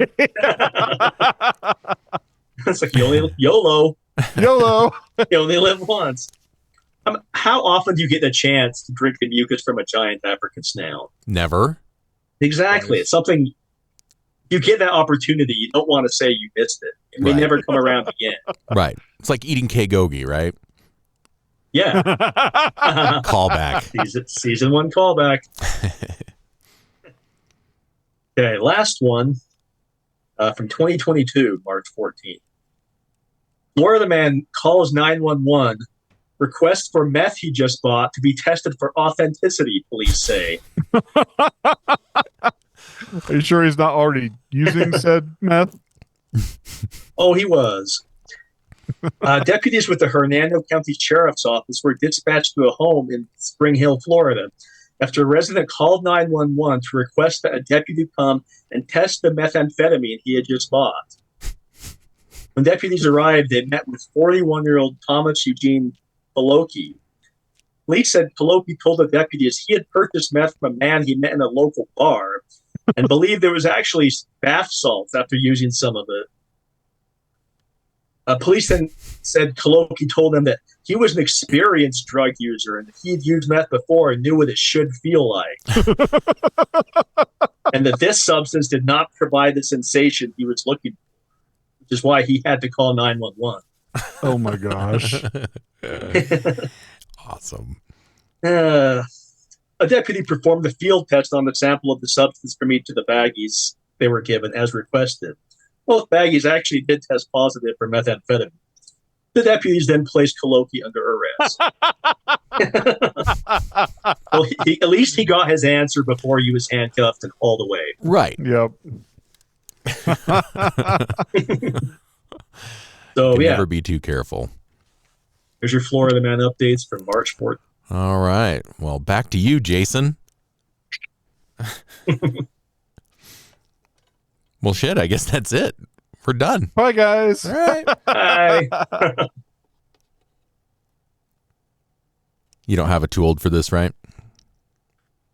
It's like YOLO. YOLO. You only live once. How often do you get the chance to drink the mucus from a giant African snail? Never. Exactly. It's something, you get that opportunity, you don't want to say you missed it. It may never come around again. Right. It's like eating kegogi, right? Yeah. Callback. Season 1 callback. Okay, last one from 2022, March 14th. Florida man calls 911, requests for meth he just bought to be tested for authenticity, police say. Are you sure he's not already using said meth? Oh, he was. Deputies with the Hernando County Sheriff's Office were dispatched to a home in Spring Hill, Florida, after a resident called 911 to request that a deputy come and test the methamphetamine he had just bought. When deputies arrived, they met with 41-year-old Thomas Eugene Paloki. Police said Paloki told the deputies he had purchased meth from a man he met in a local bar, and believed there was actually bath salts after using some of it. Police then said Koloki told them that he was an experienced drug user and that he'd used meth before and knew what it should feel like. And that this substance did not provide the sensation he was looking for, which is why he had to call 911. Oh my gosh. Awesome. A deputy performed a field test on the sample of the substance from each of the baggies they were given as requested. Both baggies actually did test positive for methamphetamine. The deputies then placed Koloki under arrest. Well, at least he got his answer before he was handcuffed and hauled away. Right. Yep. So, never be too careful. Here's your Florida Man updates for March 4th. All right. Well, back to you, Jason. Well, shit, I guess that's it. We're done. Bye, guys. All right. Bye. You don't have a too old for this, right?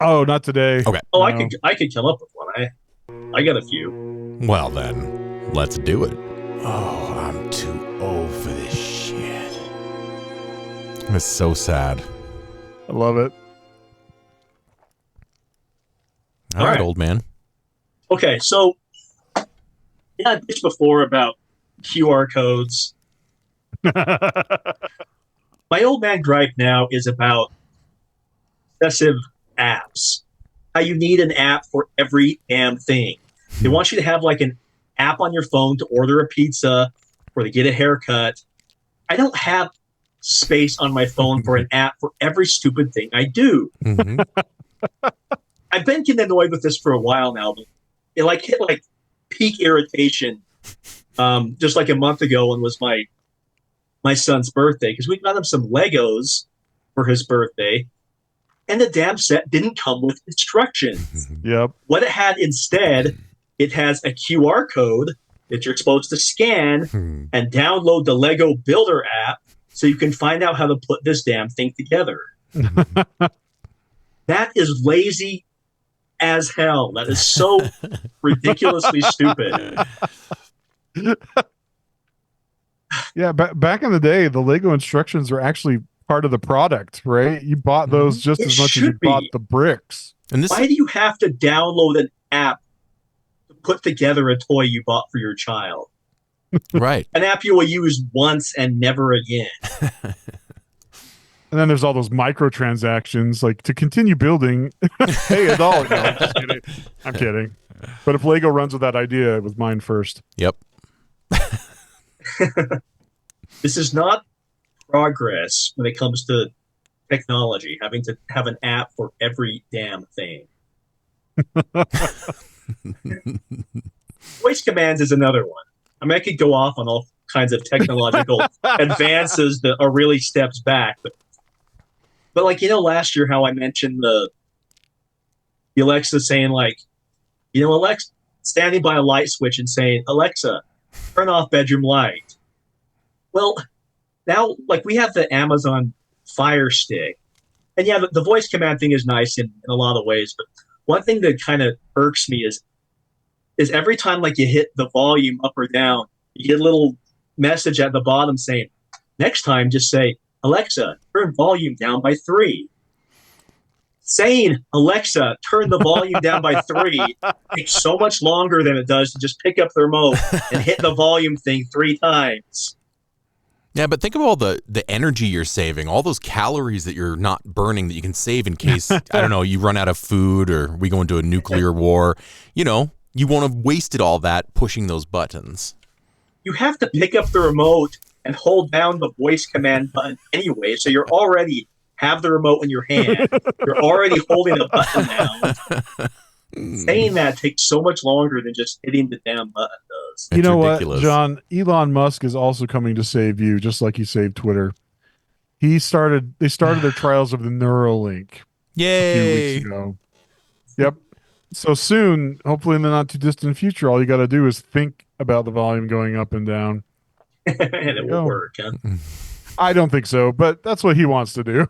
Oh, not today. Okay. Oh, No. I could come up with one. I got a few. Well, then, let's do it. Oh, I'm too old for this shit. It's so sad. I love it. All right, right. old man. Okay, so yeah, I bitched before about QR codes. My old man gripe now is about excessive apps. How you need an app for every damn thing. They want you to have like an app on your phone to order a pizza or to get a haircut. I don't have space on my phone for an app for every stupid thing I do. Mm-hmm. I've been getting annoyed with this for a while now, but it like hit like peak irritation just like a month ago when was my son's birthday, because we got him some Legos for his birthday, and the damn set didn't come with instructions. Yep. What it had instead, it has a QR code that you're supposed to scan and download the Lego Builder app so you can find out how to put this damn thing together. That is lazy as hell. That is so ridiculously stupid. Yeah, back in the day, the Lego instructions are actually part of the product, right? You bought those just It as much as you should be. bought the bricks. And this, Why do you have to download an app to put together a toy you bought for your child? right. An app you will use once and never again. And then there's all those microtransactions, like to continue building, pay $1. No, I'm just kidding. I'm kidding. But if Lego runs with that idea, it was mine first. Yep. This is not progress when it comes to technology, having to have an app for every damn thing. Voice commands is another one. I mean, I could go off on all kinds of technological advances that are really steps back, but like, you know, last year how I mentioned the Alexa saying like, you know, Alexa standing by a light switch and saying, Alexa, turn off bedroom light. Well, now like we have the Amazon Fire Stick, and yeah, the voice command thing is nice in a lot of ways, but one thing that kind of irks me is every time like you hit the volume up or down, you get a little message at the bottom saying, next time just say, Alexa, turn volume down by 3. Saying, Alexa, turn the volume down by 3 takes so much longer than it does to just pick up the remote and hit the volume thing 3 times. Yeah, but think of all the energy you're saving, all those calories that you're not burning that you can save in case, I don't know, you run out of food or we go into a nuclear war. You know, you won't have wasted all that pushing those buttons. You have to pick up the remote and hold down the voice command button anyway, so you're already have the remote in your hand. You're already holding the button down. Saying that takes so much longer than just hitting the damn button does. You know ridiculous. what, John? Elon Musk is also coming to save you, just like he saved Twitter. They started their trials of the Neuralink a Yay! few weeks ago. Yep. So soon, hopefully in the not too distant future, all you got to do is think about the volume going up and down. And it will work. Huh? I don't think so, but that's what he wants to do.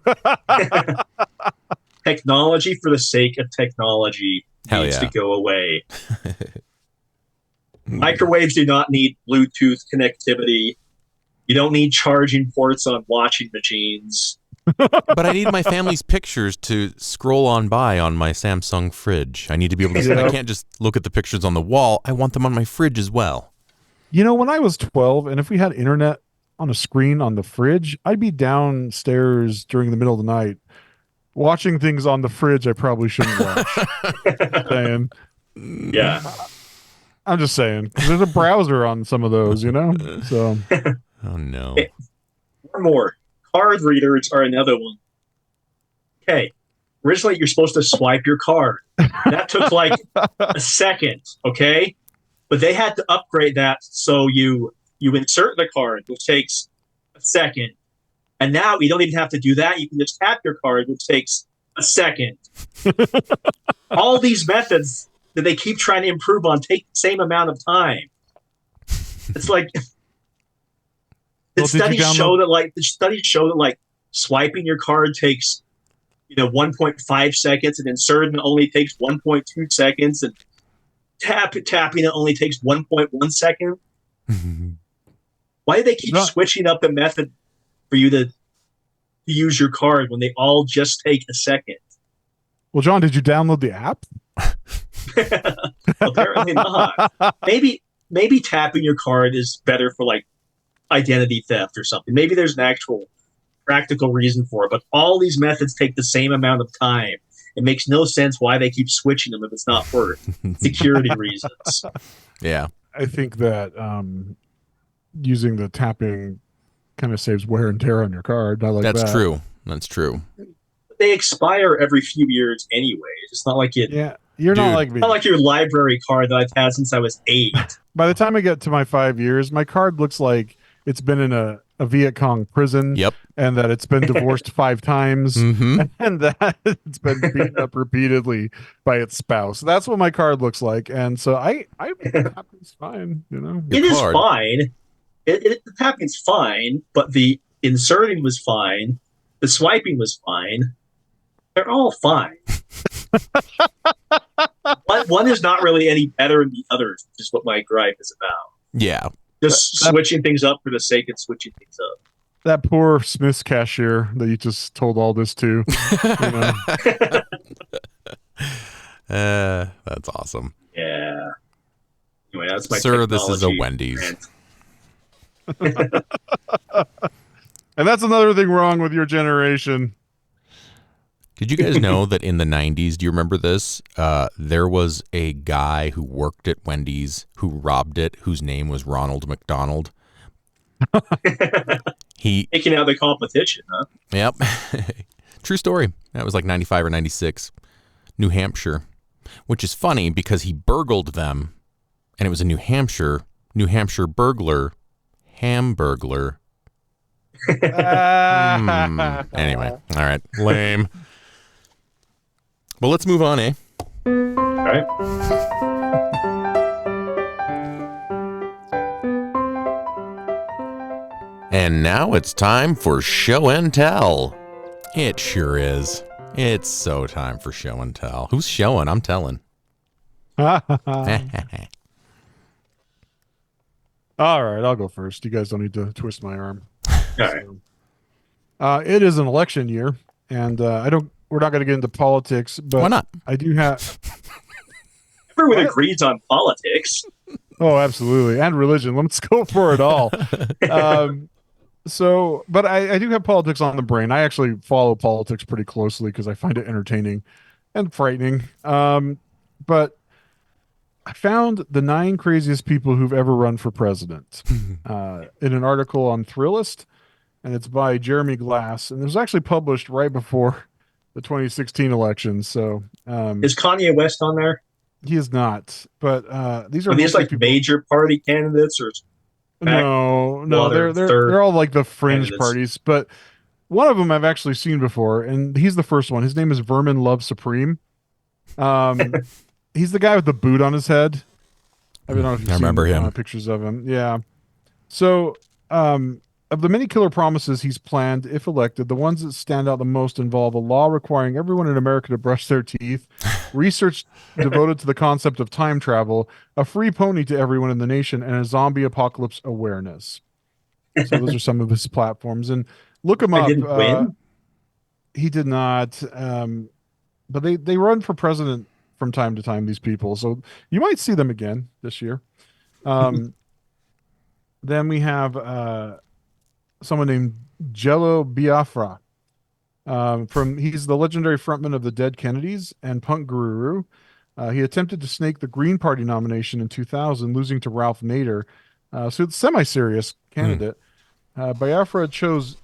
Technology for the sake of technology Hell needs to yeah. go away. Microwaves do not need Bluetooth connectivity. You don't need charging ports on washing machines. But I need my family's pictures to scroll on by on my Samsung fridge. I need to be able to. Yeah. I can't just look at the pictures on the wall. I want them on my fridge as well. You know, when I was 12, and if we had internet on a screen on the fridge, I'd be downstairs during the middle of the night watching things on the fridge I probably shouldn't watch. Saying, Yeah. I'm just saying, 'cause there's a browser on some of those, you know? So, Oh no. One more. Card readers are another one. Okay. Originally, you're supposed to swipe your card. That took like a second, okay? But they had to upgrade that so you insert the card, which takes a second. And now you don't even have to do that. You can just tap your card, which takes a second. All these methods that they keep trying to improve on take the same amount of time. It's like Well, did you the studies show that like swiping your card takes 1.5 seconds, and inserting it only takes 1.2 seconds, and tapping it only takes 1.1 second. Why do they keep switching up the method for you to use your card when they all just take a second? well, John, did you download the app? Apparently not. Maybe tapping your card is better for like identity theft or something. Maybe there's an actual practical reason for it, but all these methods take the same amount of time. It makes no sense why they keep switching them if it's not for security reasons. Yeah. I think that using the tapping kind of saves wear and tear on your card. I like That's that. true. That's true. They expire every few years anyway. It's not like Yeah, you're Dude. not like me. not like your library card that I've had since I was 8. By the time I get to my 5 years, my card looks like it's been in a Viet Cong prison. Yep. And that it's been divorced 5 times. Mm-hmm. And that it's been beaten up repeatedly by its spouse. That's what my card looks like. And so I it's fine, you know. It is card. fine. The tapping's fine, but the inserting was fine. The swiping was fine. They're all fine. One is not really any better than the other, which is what my gripe is about. Yeah. Just switching things up for the sake of switching things up. That poor Smith's cashier that you just told all this to. You know. That's awesome. Yeah. Anyway, that's my Sir, this is a technology Wendy's. rant. And that's another thing wrong with your generation. Did you guys know that in the 90s, do you remember this? There was a guy who worked at Wendy's who robbed it, whose name was Ronald McDonald. Taking out the competition, huh? Yep. True story. That was like 95 or 96. New Hampshire. Which is funny because he burgled them, and it was a New Hampshire burglar, hamburglar. Anyway, all right. Lame. Well, let's move on, eh? All right. And now it's time for show and tell. It sure is. It's so time for show and tell. Who's showing? I'm telling. All right, I'll go first. You guys don't need to twist my arm. All right. It is an election year, and we're not going to get into politics, but Why not? I do have. Everyone agrees on politics. Oh, absolutely, and religion. Let's go for it all. But I do have politics on the brain. I actually follow politics pretty closely because I find it entertaining and frightening. But I found the 9 craziest people who've ever run for president in an article on Thrillist, and it's by Jeremy Glass, and it was actually published right before the 2016 election. So Is Kanye West on there? he is not. But these are Are these mostly like people- major party candidates, or No, they're they're all like the fringe candidates. parties, but one of them I've actually seen before, and he's the first one. His name is Vermin Love Supreme. He's the guy with the boot on his head. I don't know if you've remember seen, him. Pictures of him. Yeah. So, of the many killer promises he's planned, if elected, the ones that stand out the most involve a law requiring everyone in America to brush their teeth research devoted to the concept of time travel, a free pony to everyone in the nation, and a zombie apocalypse awareness. So those are some of his platforms. And look him I up. didn't win. He did not. But they run for president from time to time, these people. So you might see them again this year. Then we have someone named Jello Biafra. He's the legendary frontman of the Dead Kennedys and Punk Guru. He attempted to snake the Green Party nomination in 2000, losing to Ralph Nader. So it's a semi-serious candidate. Biafra chose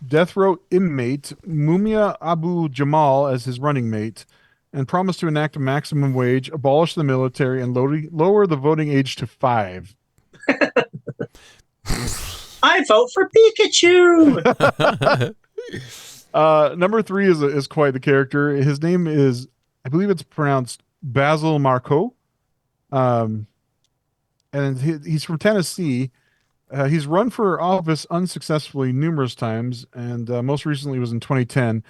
death row inmate Mumia Abu Jamal as his running mate and promised to enact a maximum wage, abolish the military, and lower the voting age to 5. I vote for Pikachu. Number 3 is quite the character. His name is, I believe it's pronounced Basil Marco. And he's from Tennessee. He's run for office unsuccessfully numerous times, and most recently was in 2010.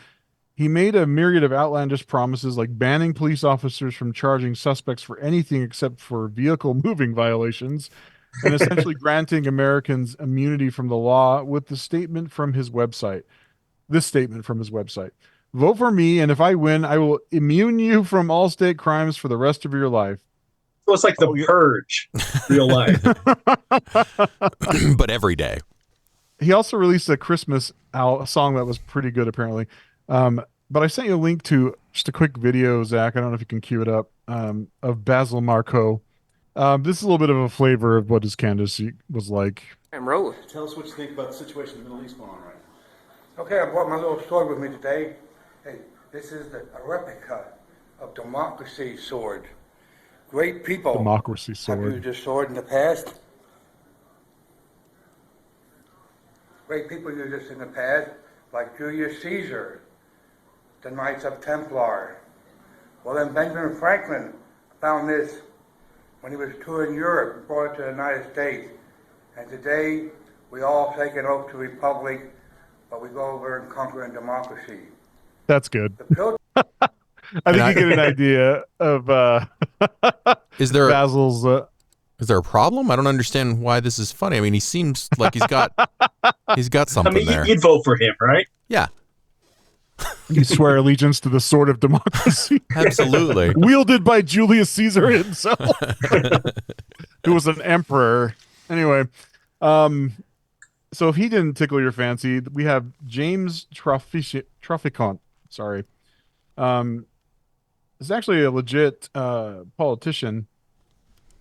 He made a myriad of outlandish promises like banning police officers from charging suspects for anything except for vehicle moving violations, and essentially granting Americans immunity from the law with the statement from his website. This statement from his website: vote for me, and if I win, I will immune you from all state crimes for the rest of your life. So it's like the Purge, real life. But every day. He also released a Christmas song that was pretty good, apparently. But I sent you a link to just a quick video, Zach. I don't know if you can cue it up, of Basil Marco. This is a little bit of a flavor of what his candidacy was like. I'm Rose. Tell us what you think about the situation in the Middle East going on right now. Okay, I brought my little sword with me today. Hey, this is a replica of Democracy Sword. Great people Democracy Sword. have used this sword in the past. Great people used this in the past, like Julius Caesar, the Knights of Templar. Well, then Benjamin Franklin found this when he was touring Europe and brought it to the United States. And today, we all take an oath to republic, but we go over and conquer in democracy. That's good. The I think you get an idea of Is there Basil's. Is there a problem? I don't understand why this is funny. I mean, he seems like he's got something I mean, there. you'd vote for him, right? Yeah, You swear allegiance to the sword of democracy. absolutely. Wielded by Julius Caesar himself, who was an emperor. Anyway, so if he didn't tickle your fancy, we have James Traficant. Sorry. It's actually a legit politician.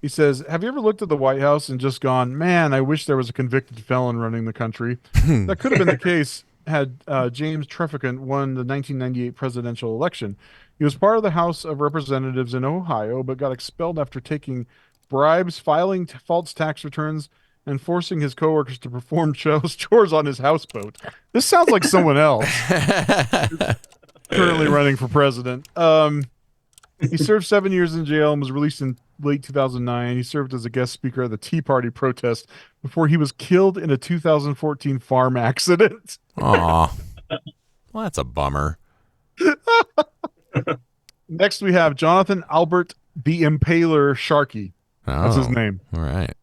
He says, have you ever looked at the White House and just gone, man, I wish there was a convicted felon running the country? That could have been the case had James Traficant won the 1998 presidential election. He was part of the House of Representatives in Ohio, but got expelled after taking bribes, filing false tax returns, and forcing his coworkers to perform chores on his houseboat. This sounds like someone else currently running for president. He served 7 years in jail and was released in late 2009. He served as a guest speaker at the Tea Party protest before he was killed in a 2014 farm accident. Aw. Well, that's a bummer. Next, we have Jonathan Albert the Impaler Sharkey. That's his name. All right.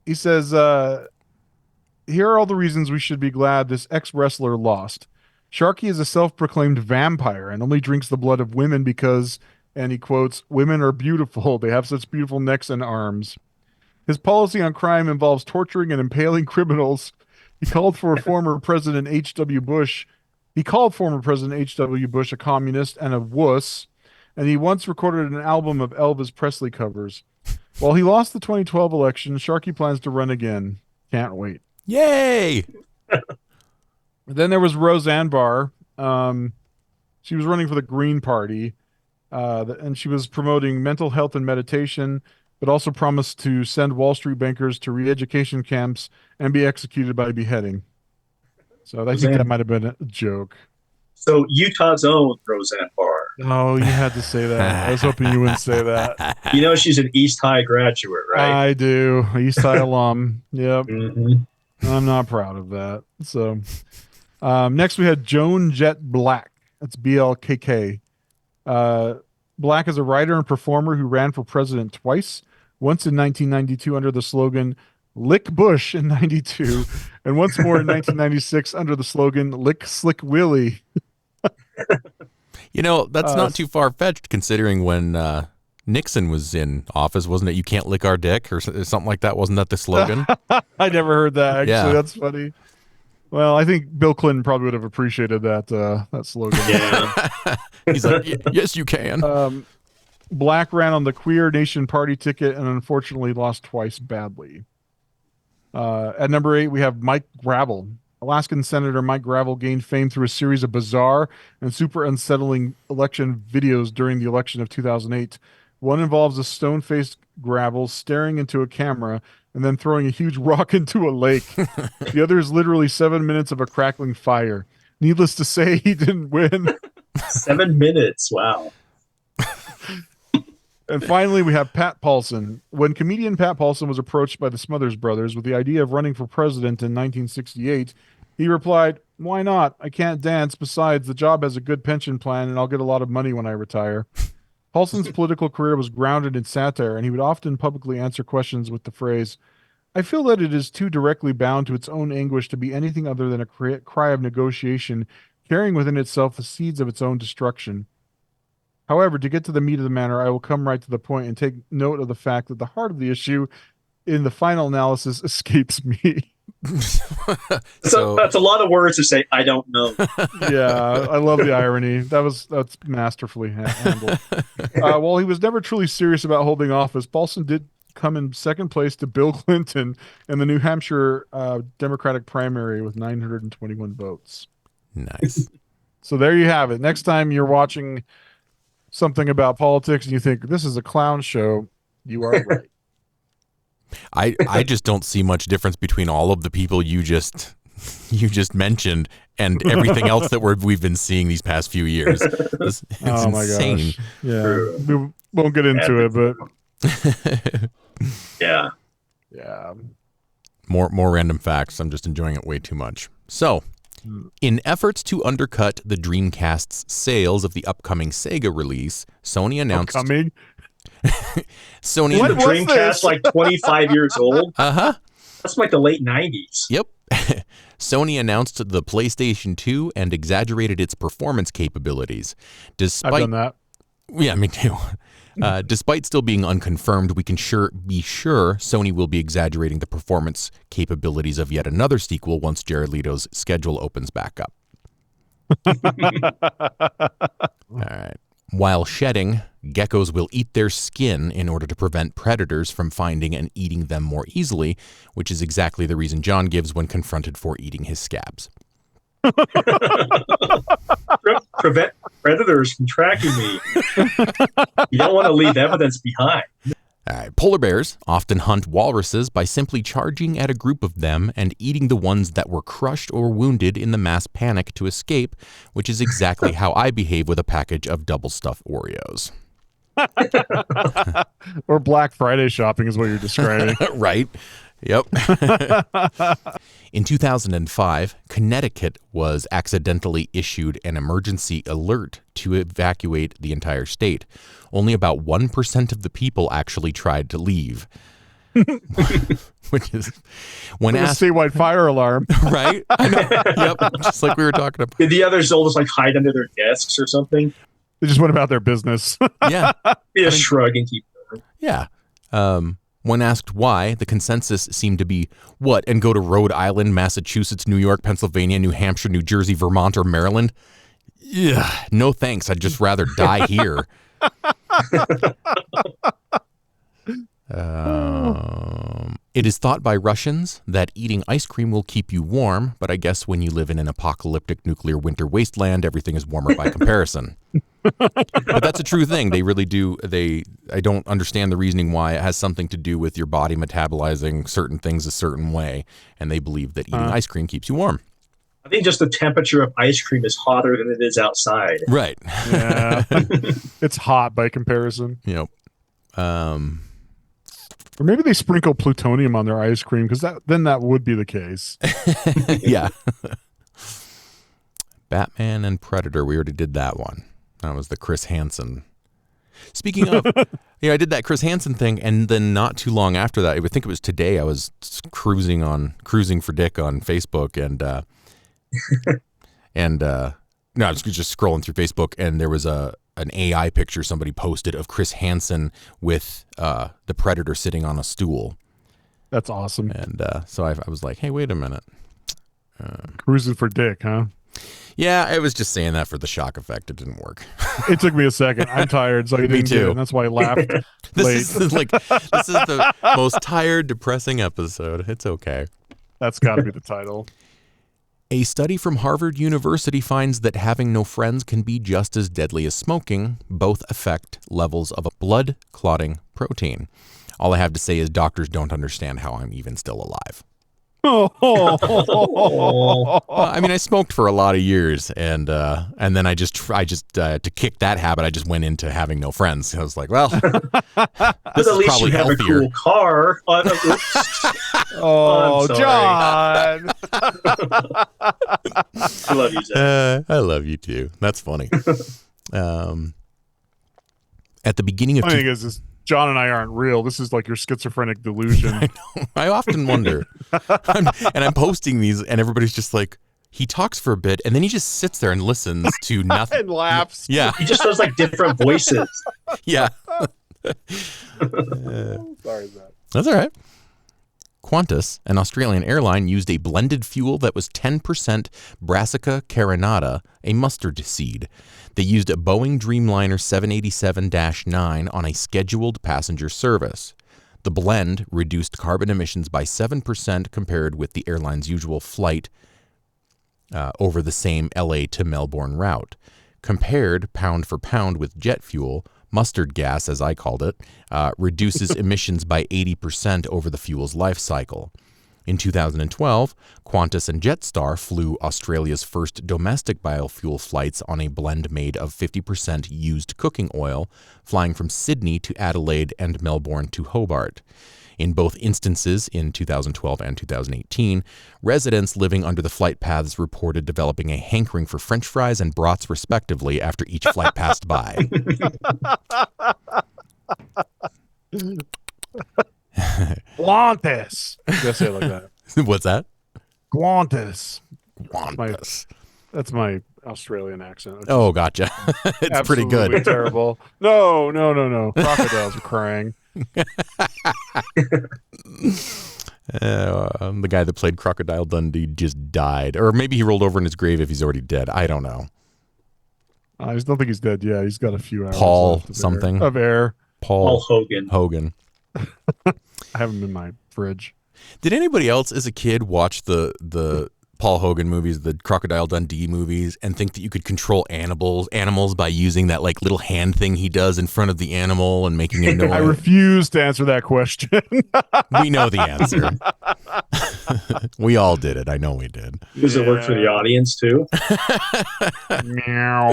He says, here are all the reasons we should be glad this ex-wrestler lost. Sharkey is a self-proclaimed vampire and only drinks the blood of women because, and he quotes, women are beautiful. They have such beautiful necks and arms. His policy on crime involves torturing and impaling criminals. He called former President H.W. Bush a communist and a wuss, and he once recorded an album of Elvis Presley covers. While he lost the 2012 election, Sharkey plans to run again. Can't wait. Yay! Then there was Roseanne Barr. She was running for the Green Party, and she was promoting mental health and meditation, but also promised to send Wall Street bankers to re-education camps and be executed by beheading. So I think that might have been a joke. So Utah's own Roseanne Barr. Oh, you had to say that. I was hoping you wouldn't say that. You know she's an East High graduate, right? I do. East High alum. Yep. Mm-hmm. I'm not proud of that. So next we had Joan Jett Black. That's BLKK. Black is a writer and performer who ran for president twice, once in 1992 under the slogan Lick Bush in 92, and once more in 1996 under the slogan Lick Slick Willie. That's not too far-fetched considering when Nixon was in office, wasn't it? You can't lick our dick or something like that. Wasn't that the slogan? I never heard that, actually. Yeah. That's funny. Well, I think Bill Clinton probably would have appreciated that slogan. Yeah. He's like, yes, you can. Black ran on the Queer Nation Party ticket and unfortunately lost twice badly. At number 8, we have Mike Gravel. Alaskan Senator Mike Gravel gained fame through a series of bizarre and super unsettling election videos during the election of 2008. One involves a stone-faced Gravel staring into a camera and then throwing a huge rock into a lake. The other is literally 7 minutes of a crackling fire. Needless to say, he didn't win. 7 minutes. Wow. And finally, we have Pat Paulson. When comedian Pat Paulson was approached by the Smothers Brothers with the idea of running for president in 1968, he replied, "Why not? I can't dance. Besides, the job has a good pension plan and I'll get a lot of money when I retire." Paulson's political career was grounded in satire, and he would often publicly answer questions with the phrase, "I feel that it is too directly bound to its own anguish to be anything other than a cry of negotiation, carrying within itself the seeds of its own destruction. However, to get to the meat of the matter, I will come right to the point and take note of the fact that the heart of the issue in the final analysis escapes me." So that's a lot of words to say, I don't know. Yeah, I love the irony. That's masterfully handled. While he was never truly serious about holding office, Paulson did come in second place to Bill Clinton in the New Hampshire Democratic primary with 921 votes. Nice. So there you have it. Next time you're watching something about politics and you think this is a clown show, you are right. I just don't see much difference between all of the people you just mentioned and everything else that we've been seeing these past few years. It's insane. My gosh. Yeah. We won't get into it, but Yeah. yeah. More random facts. I'm just enjoying it way too much. So, in efforts to undercut the Dreamcast's sales of the upcoming Sega release, Sony announced Sony the Dreamcast like 25 years old. That's like the late 90s. Yep. Sony announced the PlayStation 2 and exaggerated its performance capabilities. I've done that. Yeah, me too. Despite still being unconfirmed, we can be sure Sony will be exaggerating the performance capabilities of yet another sequel once Jared Leto's schedule opens back up. All right. While shedding, geckos will eat their skin in order to prevent predators from finding and eating them more easily, which is exactly the reason John gives when confronted for eating his scabs. Prevent predators from tracking me. You don't want to leave evidence behind. All right. Polar bears often hunt walruses by simply charging at a group of them and eating the ones that were crushed or wounded in the mass panic to escape, which is exactly how I behave with a package of double stuffed Oreos. Or Black Friday shopping is what you're describing. Right. Yep. In 2005, Connecticut was accidentally issued an emergency alert to evacuate the entire state. Only about 1% of the people actually tried to leave. Which is when like asked, a statewide fire alarm. Right? I know. Yep. Just like we were talking about. Did the others all just like hide under their desks or something? They just went about their business. Yeah. Shrug and keep going. Yeah. When asked why, the consensus seemed to be, what, and go to Rhode Island, Massachusetts, New York, Pennsylvania, New Hampshire, New Jersey, Vermont, or Maryland? Yeah, no thanks. I'd just rather die here. It is thought by Russians that eating ice cream will keep you warm, but I guess when you live in an apocalyptic nuclear winter wasteland, everything is warmer by comparison. But that's a true thing. They really do. I don't understand the reasoning why. It has something to do with your body metabolizing certain things a certain way, and they believe that eating ice cream keeps you warm. I think just the temperature of ice cream is hotter than it is outside. Right. Yeah. It's hot by comparison. Yep. Or maybe they sprinkle plutonium on their ice cream, because then that would be the case. Yeah. Batman and Predator. We already did that one. That was the Chris Hansen. Speaking of, I did that Chris Hansen thing, and then not too long after that, I would think it was today, I was cruising for dick on Facebook, no, I was just scrolling through Facebook, and there was an AI picture somebody posted of Chris Hansen with the Predator sitting on a stool. That's awesome. And so I was like, hey, wait a minute. Cruising for dick, huh? Yeah, I was just saying that for the shock effect. It didn't work. It took me a second. I'm tired, so I didn't get it, and that's why I laughed. This is the most tired, depressing episode. It's okay. That's got to be the title. A study from Harvard University finds that having no friends can be just as deadly as smoking. Both affect levels of a blood clotting protein. All I have to say is doctors don't understand how I'm even still alive. I mean, I smoked for a lot of years, and then I just to kick that habit, I just went into having no friends. I was like, well, this at least you have healthier. a cool car. Oh, I'm John! I love you, Zach. I love you too. That's funny. At the beginning of The thing is, John and I aren't real. This is like your schizophrenic delusion. I often wonder. I'm posting these, and everybody's just like, he talks for a bit, and then he just sits there and listens to nothing. And laughs. Yeah. He just does like different voices. Yeah. Sorry, Zach. That's all right. Qantas, an Australian airline, used a blended fuel that was 10% Brassica carinata, a mustard seed. They used a Boeing Dreamliner 787-9 on a scheduled passenger service. The blend reduced carbon emissions by 7% compared with the airline's usual flight over the same LA to Melbourne route. Compared pound for pound with jet fuel, mustard gas, as I called it, reduces emissions by 80% over the fuel's life cycle. In 2012, Qantas and Jetstar flew Australia's first domestic biofuel flights on a blend made of 50% used cooking oil, flying from Sydney to Adelaide and Melbourne to Hobart. In both instances, in 2012 and 2018, residents living under the flight paths reported developing a hankering for French fries and brats respectively after each flight passed by. Qantas. Just say it like that. What's that? Qantas. Qantas. That's my Australian accent. Oh, gotcha. It's pretty good. Absolutely terrible. No. Crocodiles are crying. The guy that played Crocodile Dundee just died. Or maybe he rolled over in his grave if he's already dead. I don't know. I just don't think he's dead. Yeah, he's got a few hours Paul left something. of air. Paul Hogan. I have him in my fridge. Did anybody else as a kid watch the Paul Hogan movies, the Crocodile Dundee movies, and think that you could control animals by using that like little hand thing he does in front of the animal and making it noise? I refuse to answer that question. We know the answer. We all did it. I know we did. Does it work for the audience too? Meow.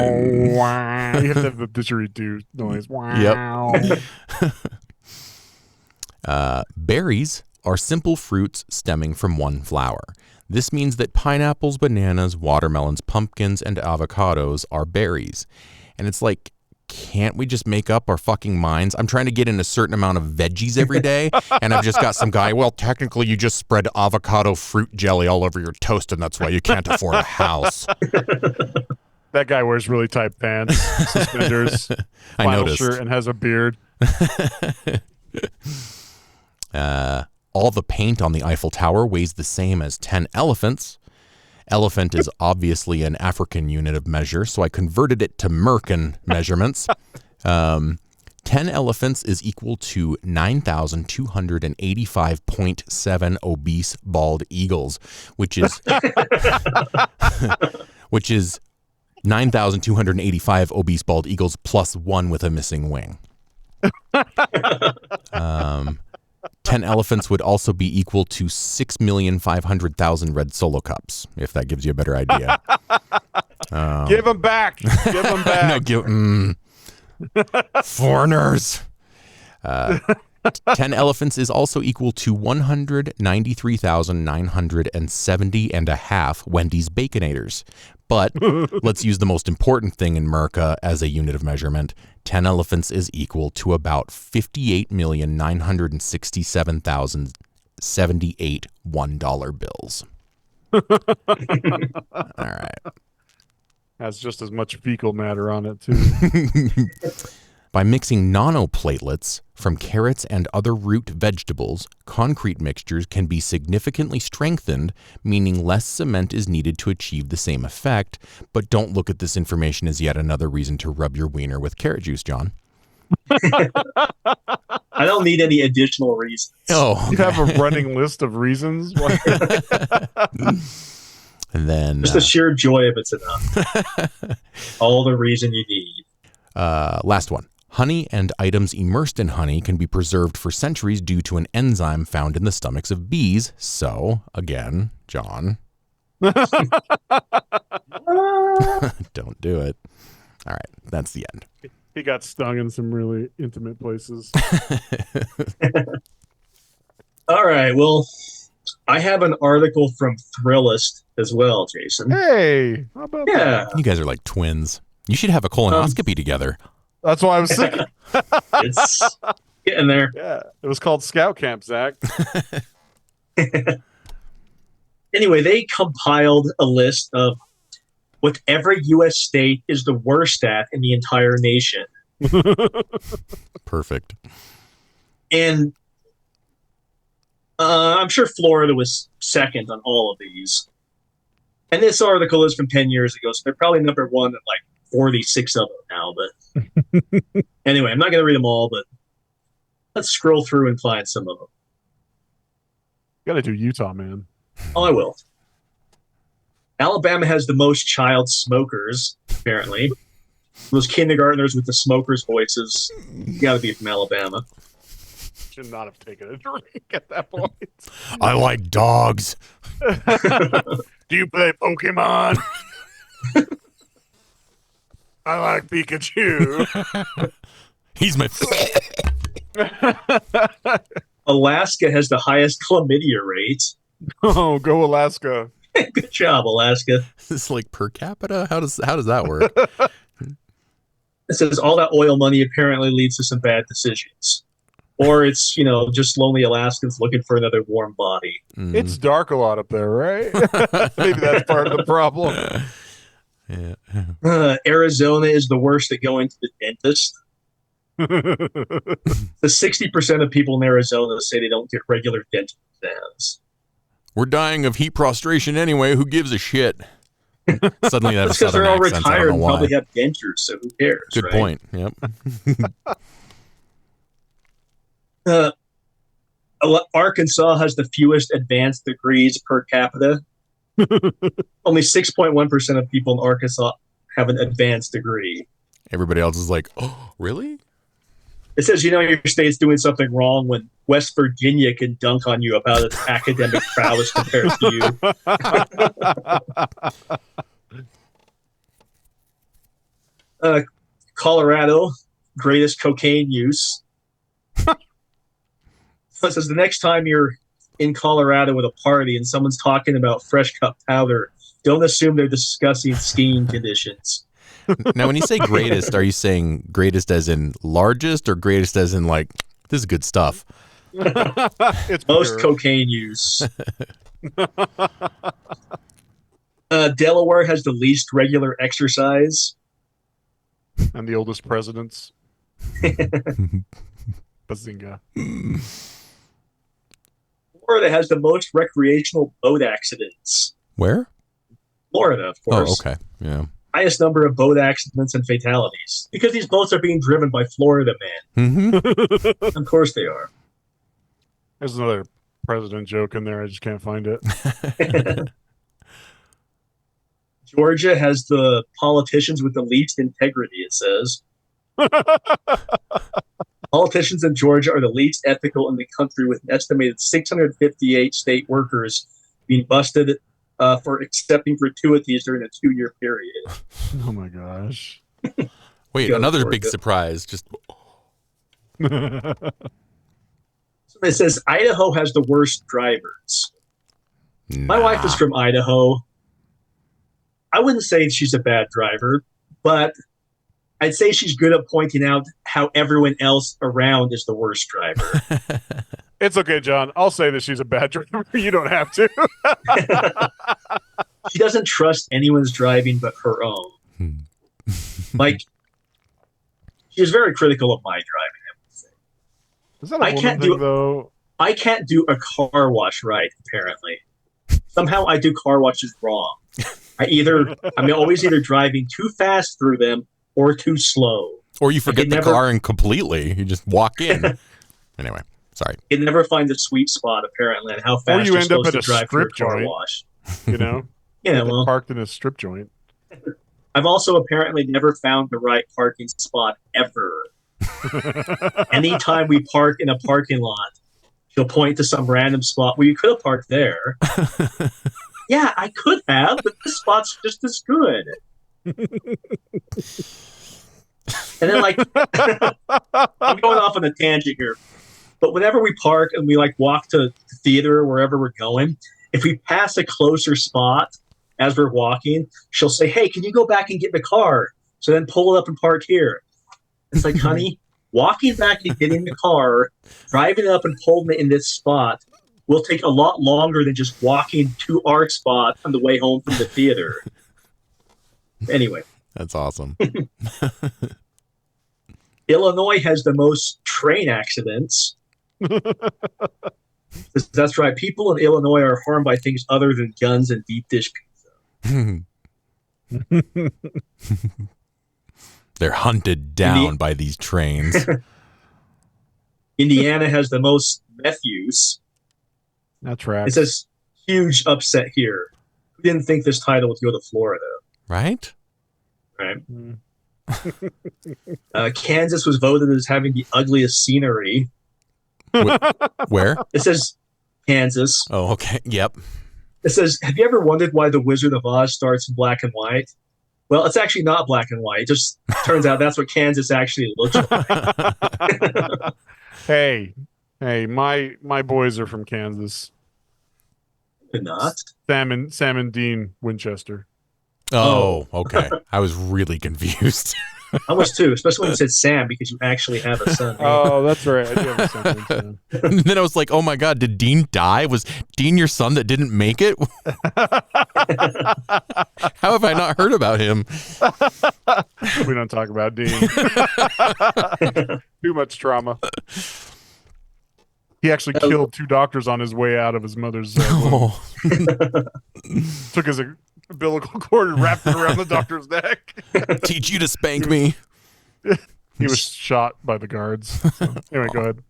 You have to have the didgeridoo noise. Wow. Yep. Berries are simple fruits stemming from one flower. This means that pineapples, bananas, watermelons, pumpkins, and avocados are berries. And it's like, can't we just make up our fucking minds? I'm trying to get in a certain amount of veggies every day, and I've just got some guy, well, technically you just spread avocado fruit jelly all over your toast, and that's why you can't afford a house. That guy wears really tight pants, suspenders, I flannel noticed. shirt, and has a beard. All the paint on the Eiffel Tower weighs the same as 10 elephants. Elephant is obviously an African unit of measure, so I converted it to Merkin measurements. 10 elephants is equal to 9,285.7 obese bald eagles, which is 9,285 obese bald eagles plus one with a missing wing. 10 elephants would also be equal to 6,500,000 red Solo cups, if that gives you a better idea. Give them back. Give them back. No, foreigners. 10 elephants is also equal to 193,970 and a half Wendy's Baconators. But let's use the most important thing in America as a unit of measurement. 10 elephants is equal to about 58,967,078 $1 bills. All right. Has just as much fecal matter on it, too. By mixing nanoplatelets from carrots and other root vegetables, concrete mixtures can be significantly strengthened, meaning less cement is needed to achieve the same effect. But don't look at this information as yet another reason to rub your wiener with carrot juice, John. I don't need any additional reasons. Oh, You have a running list of reasons why. and then Just the sheer joy of it's enough. All the reason you need. last one. Honey and items immersed in honey can be preserved for centuries due to an enzyme found in the stomachs of bees. So, again, John, don't do it. All right, that's the end. He got stung in some really intimate places. All right, well, I have an article from Thrillist as well, Jason. Hey, how about that? Yeah, You guys are like twins. You should have a colonoscopy together. That's why I was thinking. it's getting there. Yeah, it was called Scout Camp, Zach. Anyway, they compiled a list of what every U.S. state is the worst at in the entire nation. Perfect. And I'm sure Florida was second on all of these. And this article is from 10 years ago, so they're probably number one at like 46 of them now. But anyway, I'm not going to read them all, but let's scroll through and find some of them. Got to do Utah, man. Oh, I will. Alabama has the most child smokers, apparently. Those kindergartners with the smokers' voices. You got to be from Alabama. Should not have taken a drink at that point. I like dogs. Do you play Pokemon? I like Pikachu. He's my. Alaska has the highest chlamydia rate. Oh, go Alaska. Good job, Alaska. Is this like per capita? How does that work? It says all that oil money apparently leads to some bad decisions. Or it's, just lonely Alaskans looking for another warm body. It's dark a lot up there, right? Maybe that's part of the problem. Yeah. Arizona is the worst at going to the dentist. The 60% of people in Arizona say they don't get regular dental exams. We're dying of heat prostration anyway. Who gives a shit? Suddenly that That's because southern they're all accents. I retired don't and know why. probably have dentures, so who cares? Good right? point. Yep. Arkansas has the fewest advanced degrees per capita. Only 6.1% of people in Arkansas have an advanced degree. Everybody else is like, oh, really? It says, your state's doing something wrong when West Virginia can dunk on you about its academic prowess compared to you. Colorado, greatest cocaine use. So it says the next time you're in Colorado with a party and someone's talking about fresh cut powder, don't assume they're discussing skiing conditions. Now, when you say greatest, are you saying greatest as in largest or greatest as in like, this is good stuff? It's Most pure. cocaine use. Delaware has the least regular exercise. And the oldest presidents. Bazinga. Florida has the most recreational boat accidents. Where? Florida, of Oh, course. okay. Yeah. Highest number of boat accidents and fatalities. Because these boats are being driven by Florida men. Mm-hmm. Of course they are. There's another president joke in there. I just can't find it. Georgia has the politicians with the least integrity, it says. Politicians in Georgia are the least ethical in the country, with an estimated 658 state workers being busted for accepting gratuities during a 2-year period. Oh my gosh. Wait, Go, another Georgia. big surprise. Just It says Idaho has the worst drivers. My wife is from Idaho. I wouldn't say she's a bad driver, but I'd say she's good at pointing out how everyone else around is the worst driver. It's okay, John. I'll say that she's a bad driver. You don't have to. She doesn't trust anyone's driving but her own. Like, she's very critical of my driving. Is that a woman thing, though? I can't do a car wash right, apparently. Somehow I do car washes wrong. I'm always either driving too fast through them or too slow. Or you forget the car and completely. You just walk in. Anyway, sorry. You never find the sweet spot, apparently, and how fast you're supposed to drive for a car wash. You know? Yeah, well. Parked in a strip joint. I've also apparently never found the right parking spot ever. Anytime we park in a parking lot, she'll point to some random spot where you could have parked there. Yeah, I could have, but this spot's just as good. And then, like, I'm going off on a tangent here, but whenever we park and we walk to the theater or wherever we're going, if we pass a closer spot as we're walking, she'll say, "Hey, can you go back and get the car? So then pull it up and park here." It's like, honey, walking back and getting the car, driving it up and pulling it in this spot will take a lot longer than just walking to our spot on the way home from the theater. Anyway. That's awesome. Illinois has the most train accidents. That's right. People in Illinois are harmed by things other than guns and deep dish pizza. They're hunted down by these trains. Indiana has the most meth use. That's right. It says huge upset here. Who didn't think this title would go to Florida? Right? Right. Kansas was voted as having the ugliest scenery. Where? It says Kansas. Oh, okay. Yep. It says, have you ever wondered why The Wizard of Oz starts in black and white? Well, it's actually not black and white. It just turns out that's what Kansas actually looks like. Hey, my boys are from Kansas. They're not. Sam and Dean Winchester. Oh, okay. I was really confused. I was too, especially when you said Sam, because you actually have a son. Oh, that's right. I do have a son. Sam. And then I was like, oh my God, did Dean die? Was Dean your son that didn't make it? How have I not heard about him? We don't talk about Dean. Too much trauma. He actually killed 2 doctors on his way out of his mother's womb. Took his umbilical cord and wrapped it around the doctor's neck. Teach you to spank me. He was shot by the guards. So, anyway, go ahead.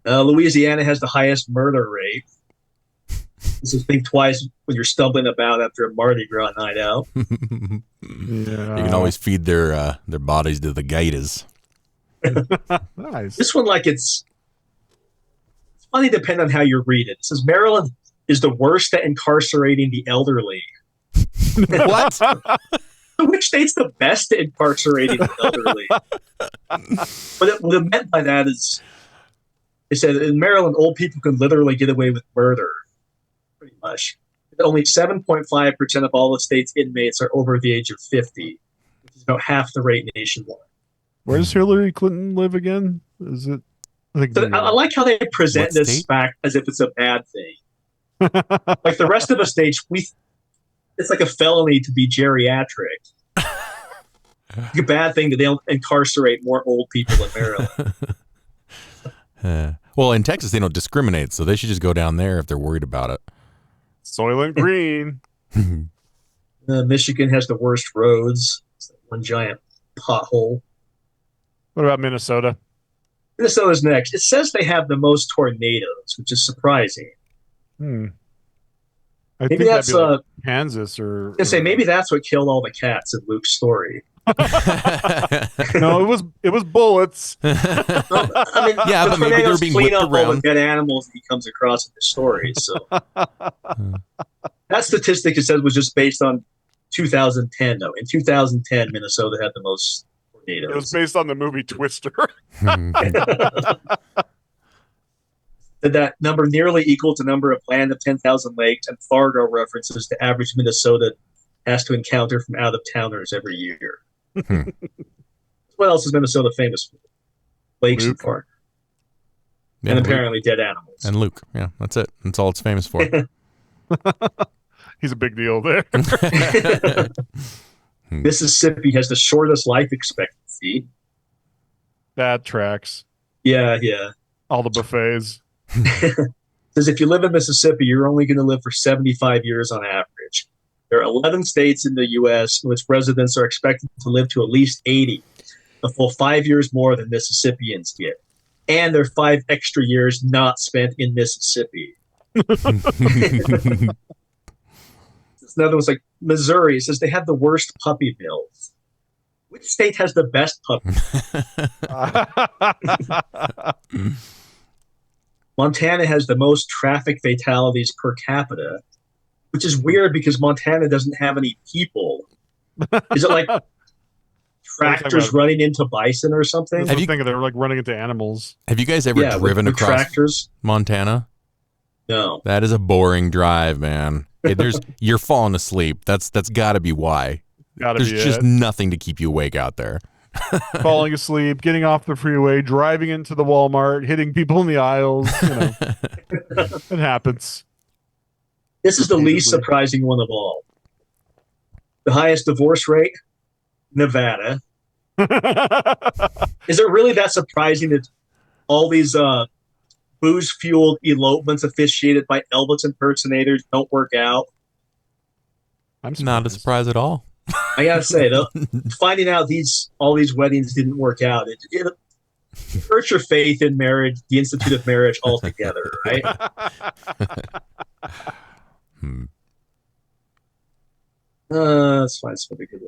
Louisiana has the highest murder rate. This is think twice when you're stumbling about after a Mardi Gras night out. Yeah. You can always feed their bodies to the gators. Nice. This one, it's funny depending on how you read it. It says Maryland is the worst at incarcerating the elderly. What? Which state's the best at incarcerating the elderly? What it meant by that is, it said in Maryland, old people can literally get away with murder, pretty much. Only 7.5% of all the state's inmates are over the age of 50, which is about half the rate nationwide. Where does Hillary Clinton live again? Is it? I like how they present this fact as if it's a bad thing. Like the rest of the states, it's like a felony to be geriatric. It's a bad thing that they don't incarcerate more old people in Maryland. Well, in Texas, they don't discriminate, so they should just go down there if they're worried about it. Soylent Green. Michigan has the worst roads. It's like one giant pothole. What about Minnesota? Minnesota's next. It says they have the most tornadoes, which is surprising. I maybe think that's that'd be like Kansas or. I say maybe that's what killed all the cats in Luke's story. No, it was bullets. I mean, yeah, but maybe they're being whipped up around. all the dead animals he comes across in the story. So that statistic, it said, was just based on 2010. Though in 2010, Minnesota had the most tornadoes. It was based on the movie Twister. That number nearly equals the number of Land of 10,000 Lakes and Fargo references to average Minnesota has to encounter from out-of-towners every year. Hmm. What else is Minnesota famous for? Lakes and Luke. Fargo. Yeah, And Luke. apparently dead animals. And Luke. Yeah, that's it. That's all it's famous for. He's a big deal there. Mississippi has the shortest life expectancy. That tracks. Yeah. All the buffets. Says if you live in Mississippi, you're only going to live for 75 years on average. There are 11 states in the U.S. in which residents are expected to live to at least 80, a full 5 years more than Mississippians get. And there are 5 extra years not spent in Mississippi. Another one's like Missouri. It says they have the worst puppy bills. Which state has the best puppy? Montana has the most traffic fatalities per capita, which is weird because Montana doesn't have any people. Is it like tractors running into bison or something? I'm thinking they're like running into animals. Have you guys ever driven with across tractors? Montana? No. That is a boring drive, man. You're falling asleep. That's got to be why. There's just nothing to keep you awake out there. Falling asleep, getting off the freeway, driving into the Walmart, hitting people in the aisles. It happens. This is the least surprising one of all. The highest divorce rate, Nevada. Is it really that surprising that all these booze-fueled elopements officiated by Elvis impersonators don't work out? I'm not a surprise at all. I gotta say, though, finding out all these weddings didn't work out, it hurts your faith in marriage, the institute of marriage altogether, right? Let's find something good.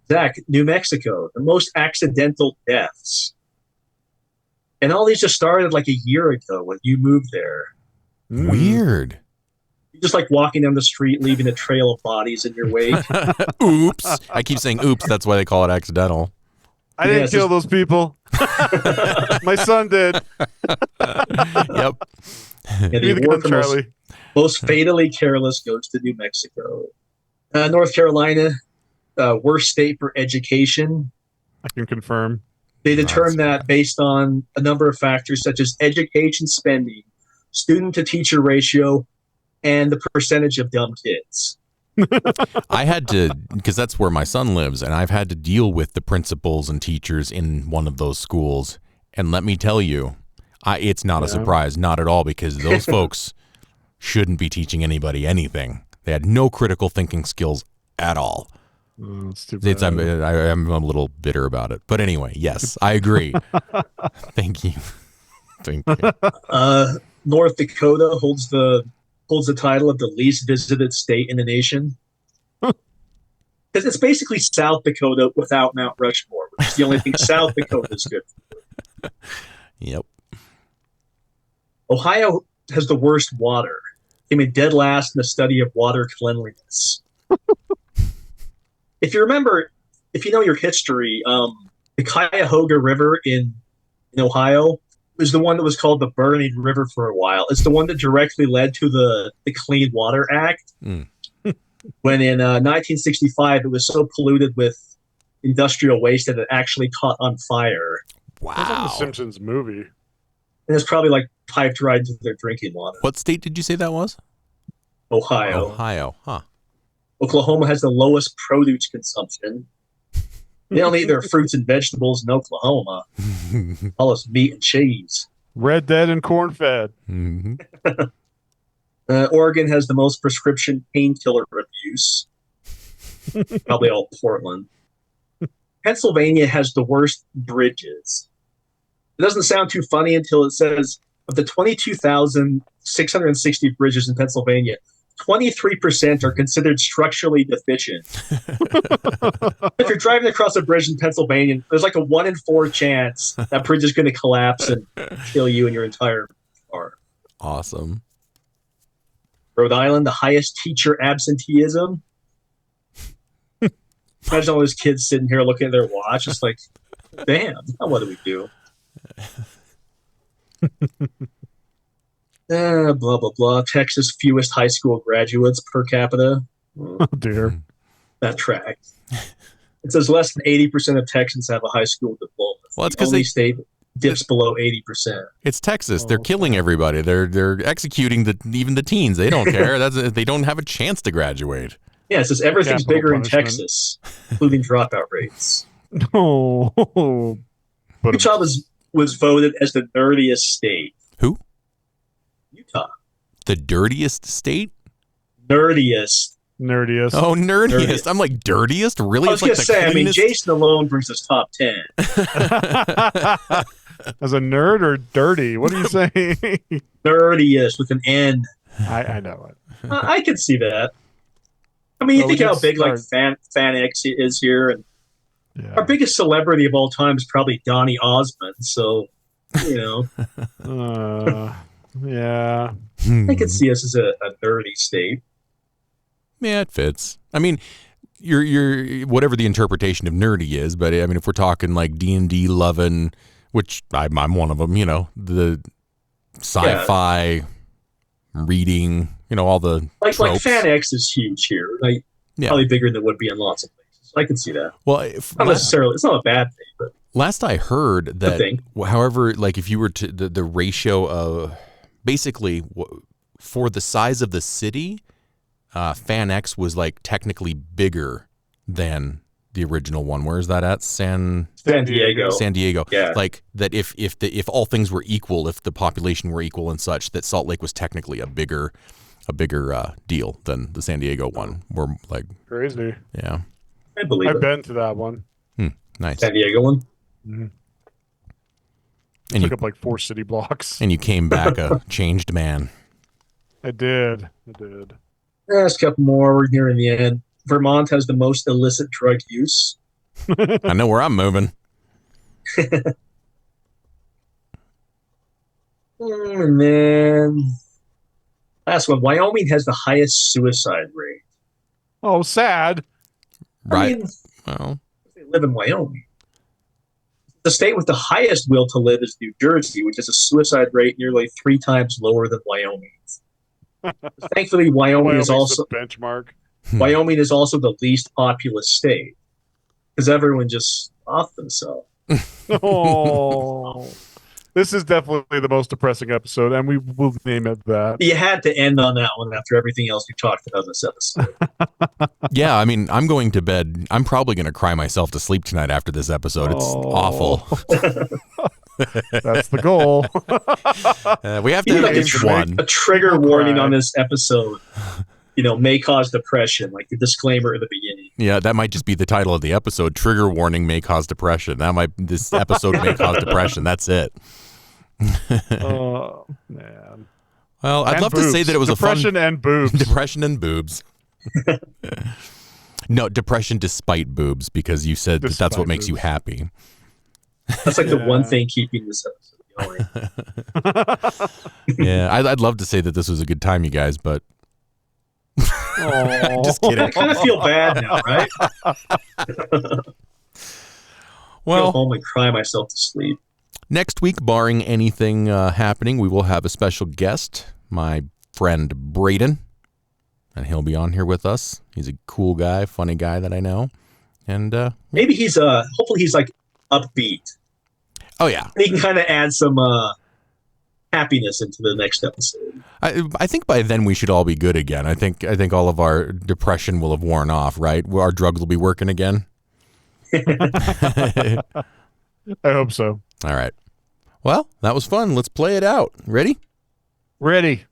Zach, New Mexico, the most accidental deaths. And all these just started like a year ago when you moved there. Weird. You're just like walking down the street, leaving a trail of bodies in your wake. Oops. I keep saying oops. That's why they call it accidental. I didn't kill those people. My son did. Yep. Yeah, the award for most fatally careless goes to New Mexico. North Carolina, worst state for education. I can confirm. They determined that based on a number of factors such as education spending, student-to-teacher ratio, and the percentage of dumb kids. I had to, because that's where my son lives, and I've had to deal with the principals and teachers in one of those schools. And let me tell you, it's not a surprise, not at all, because those folks shouldn't be teaching anybody anything. They had no critical thinking skills at all. Oh, it's too bad. I'm a little bitter about it. But anyway, yes, I agree. Thank you. Thank you. North Dakota holds the title of the least visited state in the nation. Because it's basically South Dakota without Mount Rushmore, which is the only thing South Dakota is good for. Yep. Ohio has the worst water. Came in dead last in the study of water cleanliness. If you know your history, the Cuyahoga River in Ohio was the one that was called the Burning River for a while. It's the one that directly led to the Clean Water Act. When in 1965, it was so polluted with industrial waste that it actually caught on fire. Wow. That's like the Simpsons movie. And it's probably like piped right into their drinking water. What state did you say that was? Ohio. Ohio, huh. Oklahoma has the lowest produce consumption. They don't eat their fruits and vegetables in Oklahoma. All this meat and cheese. Red Dead and corn fed. Mm-hmm. Oregon has the most prescription painkiller abuse. Probably all Portland. Pennsylvania has the worst bridges. It doesn't sound too funny until it says of the 22,660 bridges in Pennsylvania, 23% are considered structurally deficient. If you're driving across a bridge in Pennsylvania, there's like a 1 in 4 chance that bridge is going to collapse and kill you and your entire car. Awesome. Rhode Island, the highest teacher absenteeism. Imagine all those kids sitting here looking at their watch. It's like, damn, what do we do? Blah, blah, blah. Texas fewest high school graduates per capita. Oh, dear. That tracks. It says less than 80% of Texans have a high school diploma. Well, it's the 'cause only they- state dips below 80%. It's Texas. They're Oh, killing okay. everybody. They're executing even the teens. They don't care. They don't have a chance to graduate. Yeah, it says everything's Capital bigger punishment. in Texas, including dropout rates. No. But Utah was voted as the nerdiest state. Who? Utah. The dirtiest state? Nerdiest. nerdiest. Oh, nerdiest. Nerdiest. I'm like, dirtiest? Really? I was It's like going to say, I mean, cleanest- Jason alone brings us top 10. As a nerd or dirty? What are you saying? Nerdiest with an N. I know it. I can see that. I mean, you Oh, think we how did big like start- FanX is here, and Yeah. our biggest celebrity of all time is probably Donny Osmond. So, you know, Yeah. I could see us as a nerdy state. Yeah, it fits. I mean, you're whatever the interpretation of nerdy is, but I mean, if we're talking like D&D loving, which I'm one of them, you know, the sci-fi reading, you know, all the Like tropes. FanX is huge here. Like Yeah. probably bigger than it would be in lots of places. I can see that. Well, Not necessarily. It's not a bad thing, but last I heard that, thing. however, like if you were to the ratio of basically for the size of the city, FanX was like technically bigger than the original one. Where is that at? San Diego. Yeah. Like that if all things were equal, if the population were equal and such, that Salt Lake was technically a bigger deal than the San Diego one. We're like, Crazy. yeah, I believe I've it. been to that one. nice. San Diego one. And Took you up like 4 city blocks. and you came back a changed man. I did. There's a couple more. We're nearing the end. Vermont has the most illicit drug use. I know where I'm moving. And then last one. Wyoming has the highest suicide rate. Oh, sad. Right. I mean, Well, they live in Wyoming. The state with the highest will to live is New Jersey, which has a suicide rate nearly 3 times lower than Wyoming's. Thankfully, Wyoming is Wyoming's also the benchmark. Wyoming is also the least populous state because everyone just off themselves. Oh. This is definitely the most depressing episode, and we will name it that. You had to end on that one after everything else we talked about in this episode. yeah, I mean, I'm going to bed. I'm probably going to cry myself to sleep tonight after this episode. It's Oh. awful. That's the goal. We have to You have need each one. a trigger We'll warning cry. on this episode. You know, may cause depression, like the disclaimer at the beginning. Yeah, that might just be the title of the episode. Trigger warning may cause depression. This episode may cause depression. That's it. Oh, man. Well, I'd And love to say boobs. that it was depression and boobs. depression and boobs. No, depression despite boobs, because you said that that's Despite what makes you boobs. happy. That's like the one Yeah. thing keeping this episode going. Yeah, I'd love to say that this was a good time, you guys, but Oh. just I kidding. kind of feel bad now, right? Go Well, home and cry myself to sleep. next week, barring anything happening, we will have a special guest, my friend Braden, and he'll be on here with us. He's a cool guy, funny guy that I know, and Maybe he's hopefully he's like upbeat. oh yeah, He can kind of add some happiness into the next episode. I think by then we should all be good again. I think all of our depression will have worn off, right? Our drugs will be working again. I hope so. All right. Well, that was fun. Let's play it out. Ready? Ready.